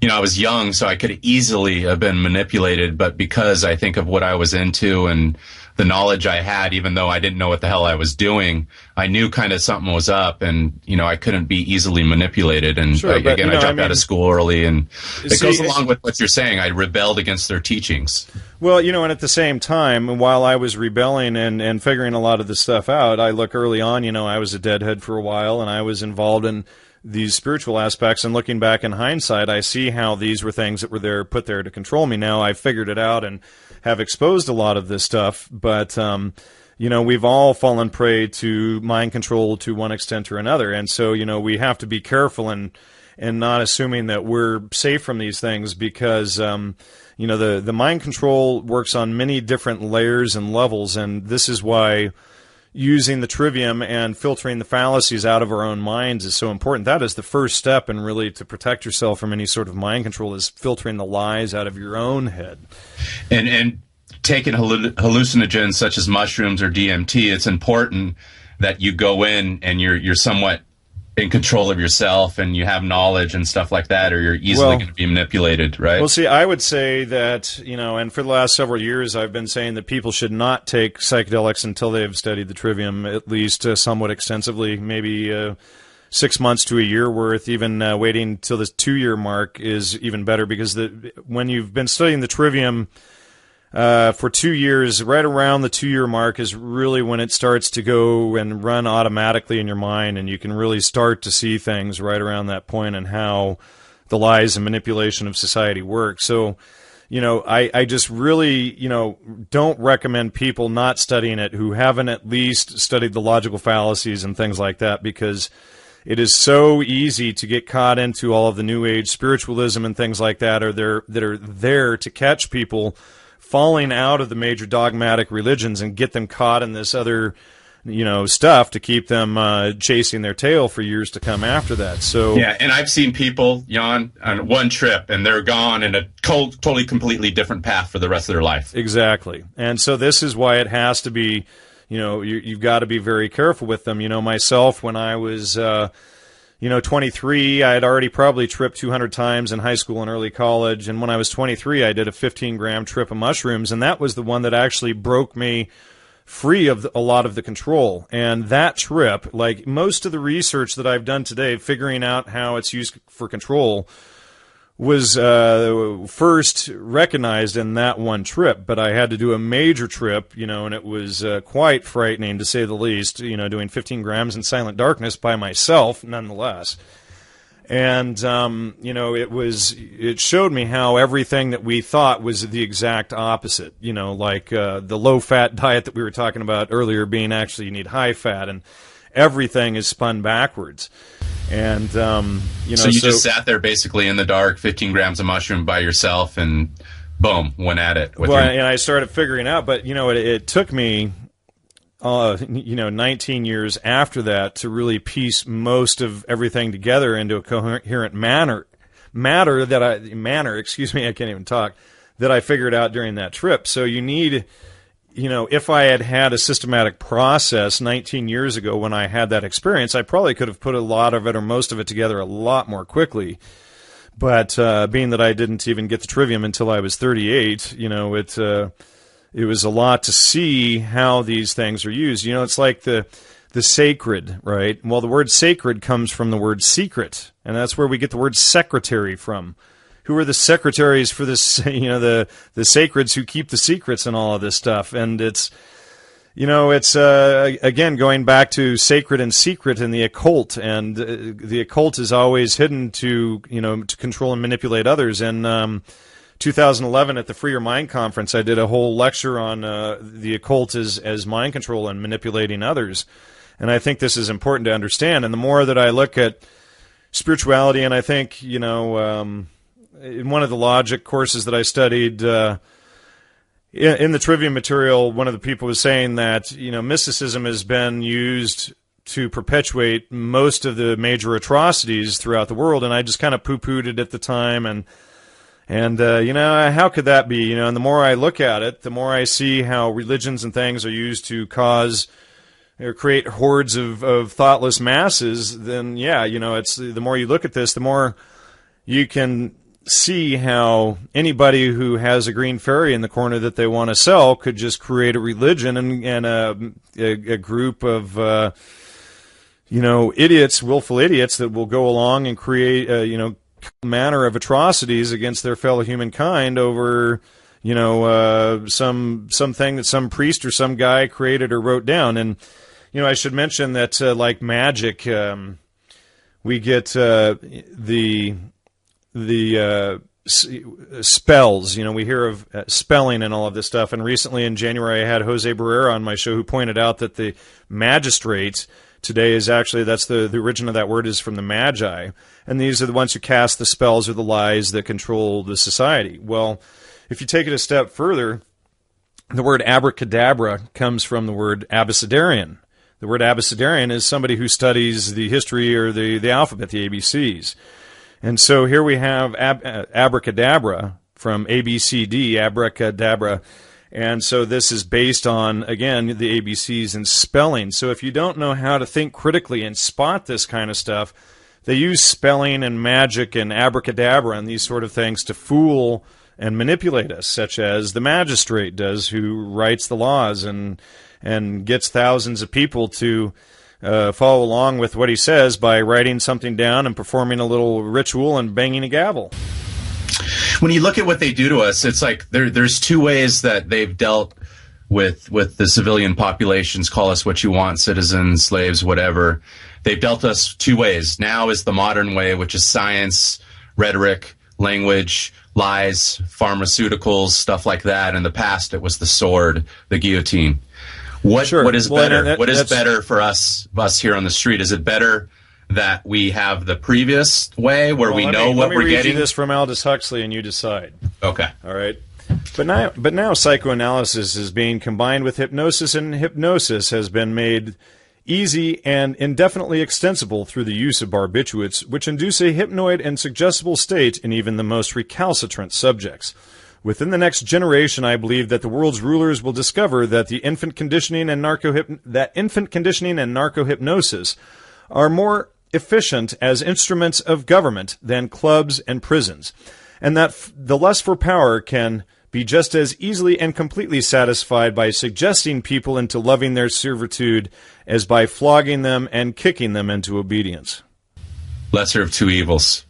S1: I was young, so I could easily have been manipulated, but because I think of what I was into and the knowledge I had, even though I didn't know what the hell I was doing, I knew kind of something was up, and, I couldn't be easily manipulated. And
S2: sure,
S1: I jumped out of school early, and it goes along with what you're saying. I rebelled against their teachings.
S2: Well, and at the same time, while I was rebelling and figuring a lot of this stuff out, I look early on, I was a deadhead for a while, and I was involved in these spiritual aspects, and looking back in hindsight, I see how these were things that were put there to control me. Now I figured it out and have exposed a lot of this stuff, but we've all fallen prey to mind control to one extent or another, and so we have to be careful and not assuming that we're safe from these things, because the mind control works on many different layers and levels, and this is why using the trivium and filtering the fallacies out of our own minds is so important. That is the first step, and really to protect yourself from any sort of mind control is filtering the lies out of your own head.
S1: And taking hallucinogens such as mushrooms or DMT, it's important that you go in and you're somewhat in control of yourself and you have knowledge and stuff like that, or you're easily going to be manipulated, right?
S2: Well, see, I would say that, and for the last several years I've been saying that people should not take psychedelics until they've studied the trivium at least somewhat extensively, maybe 6 months to a year worth. Even waiting till the 2-year mark is even better, because when you've been studying the trivium for 2 years, right around the 2-year mark is really when it starts to go and run automatically in your mind, and you can really start to see things right around that point and how the lies and manipulation of society work. So, I just really, don't recommend people not studying it who haven't at least studied the logical fallacies and things like that, because it is so easy to get caught into all of the New Age spiritualism and things like that, that are there to catch people falling out of the major dogmatic religions and get them caught in this other, stuff to keep them chasing their tail for years to come after that. So
S1: yeah, and I've seen people, Jan, on one trip, and they're gone in a totally, completely different path for the rest of their life.
S2: Exactly. And so this is why it has to be, you've got to be very careful with them. Myself, when I was 23, I had already probably tripped 200 times in high school and early college. And when I was 23, I did a 15-gram trip of mushrooms, and that was the one that actually broke me free of a lot of the control. And that trip, like most of the research that I've done today, figuring out how it's used for control, was first recognized in that one trip. But I had to do a major trip, and it was quite frightening, to say the least, doing 15 grams in silent darkness by myself, nonetheless. And, it showed me how everything that we thought was the exact opposite, like the low-fat diet that we were talking about earlier being actually you need high fat, and everything is spun backwards. And, so you
S1: just sat there basically in the dark, 15 grams of mushroom by yourself, and boom, went at it.
S2: And I started figuring out, but, it took me 19 years after that to really piece most of everything together into a coherent manner, I can't even talk, that I figured out during that trip. So you need, if I had a systematic process 19 years ago when I had that experience, I probably could have put a lot of it or most of it together a lot more quickly. But being that I didn't even get the trivium until I was 38, it was a lot to see how these things are used. It's like the sacred, right? Well, the word sacred comes from the word secret, and that's where we get the word secretary from. Who are the secretaries for this, the sacreds who keep the secrets and all of this stuff? And it's, again, going back to sacred and secret and the occult, and the occult is always hidden to control and manipulate others. And 2011 at the Free Your Mind conference, I did a whole lecture on the occult as mind control and manipulating others. And I think this is important to understand. And the more that I look at spirituality, and I think, in one of the logic courses that I studied, in the trivia material, one of the people was saying that, mysticism has been used to perpetuate most of the major atrocities throughout the world. And I just kind of poo-pooed it at the time, and how could that be? And the more I look at it, the more I see how religions and things are used to cause or create hordes of thoughtless masses. Then, it's the more you look at this, the more you can see how anybody who has a green fairy in the corner that they want to sell could just create a religion and a group of idiots, willful idiots that will go along and create manner of atrocities against their fellow humankind over something that some priest or some guy created or wrote down. And I should mention that like magic, we get the spells. We hear of spelling and all of this stuff. And recently in January I had Jose Barrera on my show who pointed out that the magistrates today is actually, that's the origin of that word is from the Magi. And these are the ones who cast the spells or the lies that control the society. Well, if you take it a step further, the word abracadabra comes from the word abecedarian. The word abecedarian is somebody who studies the history or the alphabet, the ABCs. And so here we have abracadabra from ABCD, abracadabra. And so this is based on, again, the ABCs and spelling. So if you don't know how to think critically and spot this kind of stuff, they use spelling and magic and abracadabra and these sort of things to fool and manipulate us, such as the magistrate does, who writes the laws and gets thousands of people to follow along with what he says by writing something down and performing a little ritual and banging a gavel.
S1: When you look at what they do to us, it's like there's two ways that they've dealt with the civilian populations. Call us what you want, citizens, slaves, whatever. They've dealt us two ways. Now is the modern way, which is science, rhetoric, language, lies, pharmaceuticals, stuff like that. In the past, it was the sword, the guillotine. What is better? What is better for us here on the street? Is it better that we have the previous way where we know what we're getting?
S2: Let me read you this from Aldous Huxley, and you decide.
S1: Okay.
S2: All right. But now psychoanalysis is being combined with hypnosis, and hypnosis has been made easy and indefinitely extensible through the use of barbiturates, which induce a hypnoid and suggestible state in even the most recalcitrant subjects. Within the next generation, I believe that the world's rulers will discover that infant conditioning and narcohypnosis are more efficient as instruments of government than clubs and prisons, and that the lust for power can be just as easily and completely satisfied by suggesting people into loving their servitude as by flogging them and kicking them into obedience.
S1: Lesser of two evils.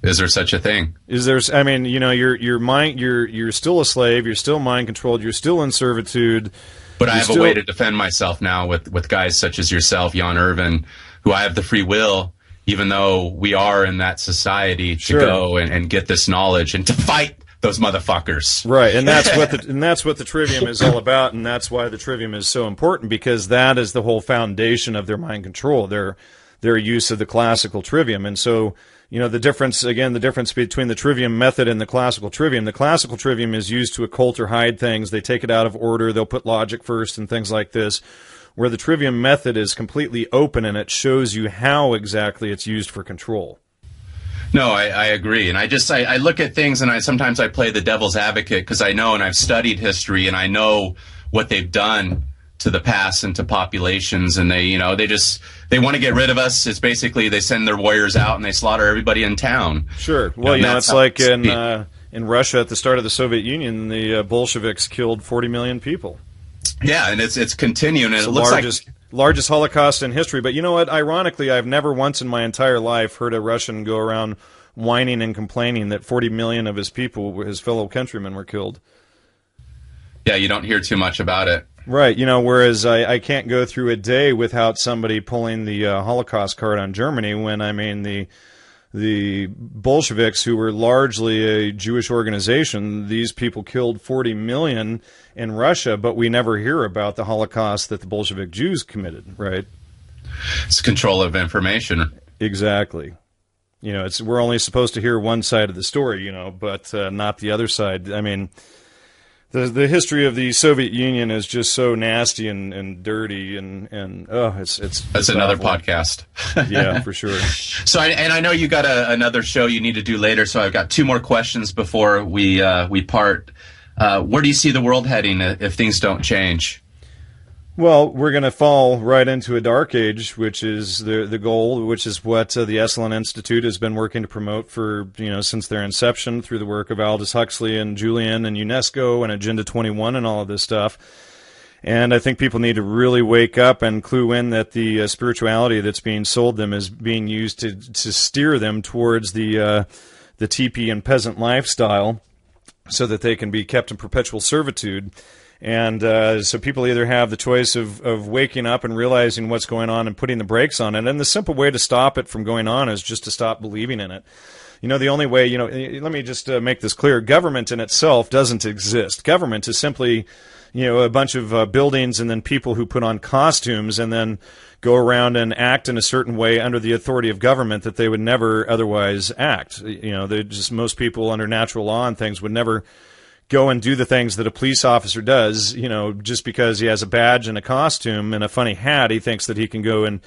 S1: Is there such a thing?
S2: Is there? I mean, you know, you're still a slave. You're still mind controlled. You're still in servitude.
S1: But I have a way to defend myself now with guys such as yourself, Jan Irvin, who I have the free will, even though we are in that society, to go and get this knowledge and to fight those motherfuckers.
S2: Right, and that's what the trivium is all about, and that's why the trivium is so important, because that is the whole foundation of their mind control, their use of the classical trivium. And so, you know, the difference between the trivium method and the classical trivium is used to occult or hide things. They take it out of order. They'll put logic first and things like this, where the trivium method is completely open and it shows you how exactly it's used for control.
S1: No, I agree. And I look at things and sometimes I play the devil's advocate because I know, and I've studied history, and I know what they've done to the past and to populations, and they want to get rid of us. It's basically they send their warriors out and they slaughter everybody in town.
S2: Sure. Well, it's like in Russia at the start of the Soviet Union, the Bolsheviks killed 40 million people.
S1: Yeah, and it's continuing, and
S2: it's
S1: it looks like
S2: largest Holocaust in history. But you know what? Ironically, I've never once in my entire life heard a Russian go around whining and complaining that 40 million of his people, his fellow countrymen, were killed.
S1: Yeah, you don't hear too much about it.
S2: Right, you know, whereas I can't go through a day without somebody pulling the Holocaust card on Germany when, I mean, the Bolsheviks, who were largely a Jewish organization, these people killed 40 million in Russia, but we never hear about the Holocaust that the Bolshevik Jews committed, right?
S1: It's control of information.
S2: Exactly. You know, we're only supposed to hear one side of the story, you know, but not the other side. I mean, the history of the Soviet Union is just so nasty and dirty, and it's
S1: that's another podcast.
S2: Yeah, for sure.
S1: So I know you got another show you need to do later, so I've got two more questions before we part. Where do you see the world heading if things don't change?
S2: Well, we're going to fall right into a dark age, which is the goal, which is what the Esalen Institute has been working to promote for, you know, since their inception through the work of Aldous Huxley and Julian and UNESCO and Agenda 21 and all of this stuff. And I think people need to really wake up and clue in that the spirituality that's being sold them is being used to steer them towards the teepee and peasant lifestyle so that they can be kept in perpetual servitude. And so people either have the choice of waking up and realizing what's going on and putting the brakes on it. And the simple way to stop it from going on is just to stop believing in it. You know, the only way, you know, let me just make this clear. Government in itself doesn't exist. Government is simply, you know, a bunch of buildings and then people who put on costumes and then go around and act in a certain way under the authority of government that they would never otherwise act. You know, most people under natural law and things would never go and do the things that a police officer does, you know, just because he has a badge and a costume and a funny hat, he thinks that he can go and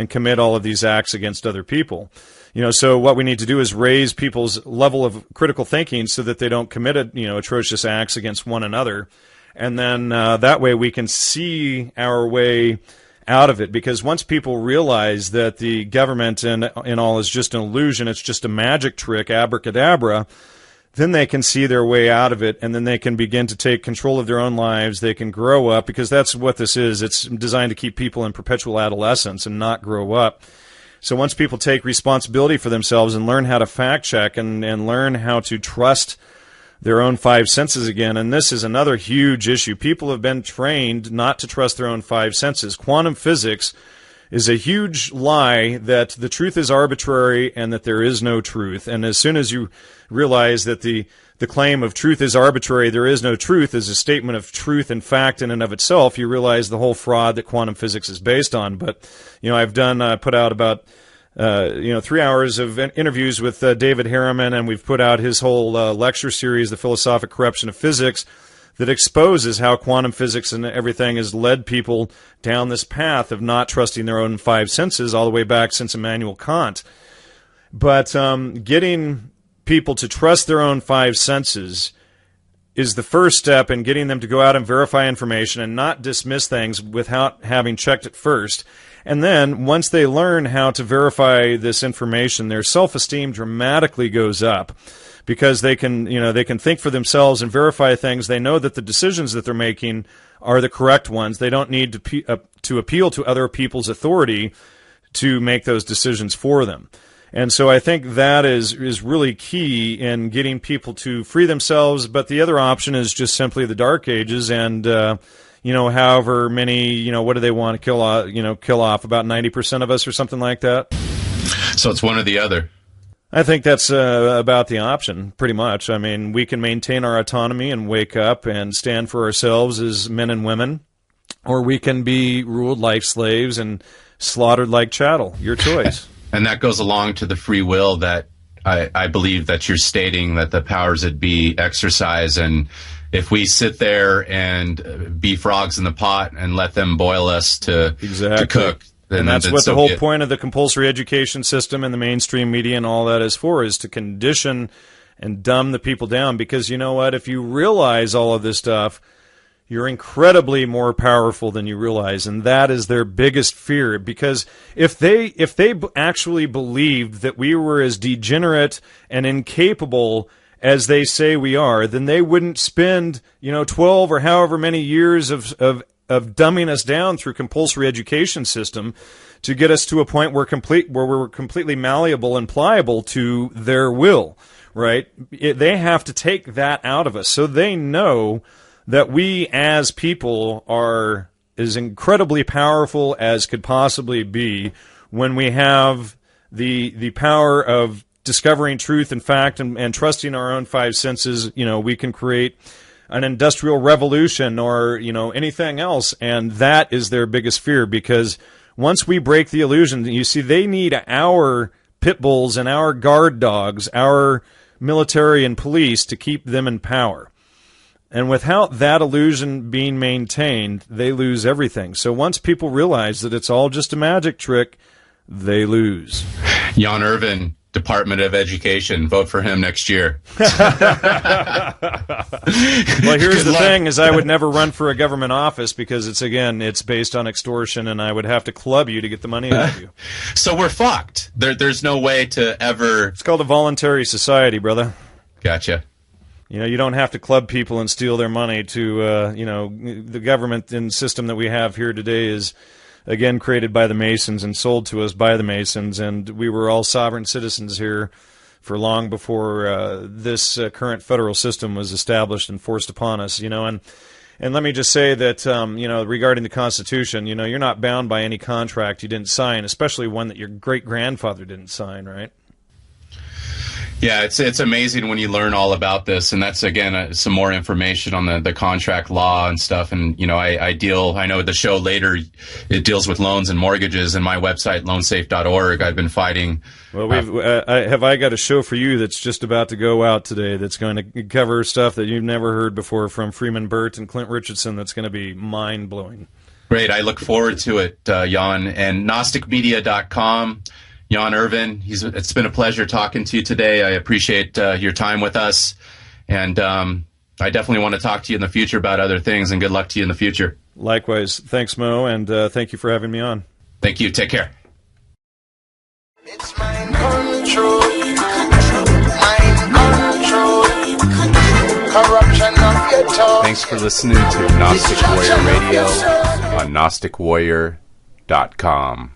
S2: commit all of these acts against other people. You know, so what we need to do is raise people's level of critical thinking so that they don't commit, atrocious acts against one another. And then that way we can see our way out of it. Because once people realize that the government and all is just an illusion, it's just a magic trick, abracadabra, then they can see their way out of it, and then they can begin to take control of their own lives. They can grow up, because that's what this is. It's designed to keep people in perpetual adolescence and not grow up. So once people take responsibility for themselves and learn how to fact check and learn how to trust their own five senses again, and this is another huge issue. People have been trained not to trust their own five senses. Quantum physics is a huge lie that the truth is arbitrary and that there is no truth. And as soon as you realize that the claim of truth is arbitrary, there is no truth, is a statement of truth and fact in and of itself, you realize the whole fraud that quantum physics is based on. But, you know, I've put out about 3 hours of interviews with David Harriman, and we've put out his whole lecture series, The Philosophic Corruption of Physics, that exposes how quantum physics and everything has led people down this path of not trusting their own five senses all the way back since Immanuel Kant. But getting people to trust their own five senses is the first step in getting them to go out and verify information and not dismiss things without having checked it first. And then, once they learn how to verify this information, their self-esteem dramatically goes up, because they can think for themselves and verify things. They know that the decisions that they're making are the correct ones. They don't need to appeal to other people's authority to make those decisions for them. And so I think that is really key in getting people to free themselves. But the other option is just simply the Dark Ages, and however many, what do they want to kill off about 90% of us or something like that.
S1: So it's one or the other.
S2: I think that's about the option, pretty much. I mean, we can maintain our autonomy and wake up and stand for ourselves as men and women, or we can be ruled like slaves and slaughtered like chattel. Your choice.
S1: And that goes along to the free will that I believe that you're stating that the powers that be exercise. And if we sit there and be frogs in the pot and let them boil us to cook,
S2: and that's what the whole point of the compulsory education system and the mainstream media and all that is for, is to condition and dumb the people down. Because you know what? If you realize all of this stuff, you're incredibly more powerful than you realize, and that is their biggest fear. Because if they actually believed that we were as degenerate and incapable as they say we are, then they wouldn't spend 12 or however many years of dumbing us down through compulsory education system to get us to a point where we're completely malleable and pliable to their will, right? They have to take that out of us, so they know that we as people are as incredibly powerful as could possibly be when we have the power of discovering truth and fact and trusting our own five senses. We can create an industrial revolution or anything else, and that is their biggest fear. Because once we break the illusion, you see, they need our pit bulls and our guard dogs, our military and police, to keep them in power. And without that illusion being maintained, they lose everything. So once people realize that it's all just a magic trick, they lose.
S1: Jan Irvin, Department of Education, vote for him next year.
S2: Well, here's the thing, is I would never run for a government office because it's based on extortion, and I would have to club you to get the money out of you.
S1: So we're fucked. There's no way to ever...
S2: It's called a voluntary society, brother.
S1: Gotcha.
S2: You don't have to club people and steal their money to, the government and system that we have here today is, again, created by the Masons and sold to us by the Masons, and we were all sovereign citizens here for long before this current federal system was established and forced upon us, and let me just say that, regarding the Constitution, you're not bound by any contract you didn't sign, especially one that your great-grandfather didn't sign, right?
S1: Yeah, it's amazing when you learn all about this, and that's, again, some more information on the contract law and stuff. And I know the show later, it deals with loans and mortgages, and my website, loansafe.org, I've been fighting.
S2: Well, I got a show for you that's just about to go out today that's going to cover stuff that you've never heard before from Freeman Burt and Clint Richardson. That's going to be mind-blowing.
S1: Great, I look forward to it, Jan. And gnosticmedia.com. Jan Irvin, it's been a pleasure talking to you today. I appreciate your time with us, and I definitely want to talk to you in the future about other things, and good luck to you in the future.
S2: Likewise. Thanks, Mo, and thank you for having me on.
S1: Thank you. Take care.
S3: It's mind control. Corruption of your talk.
S1: Thanks for listening to Gnostic Warrior Radio on GnosticWarrior.com.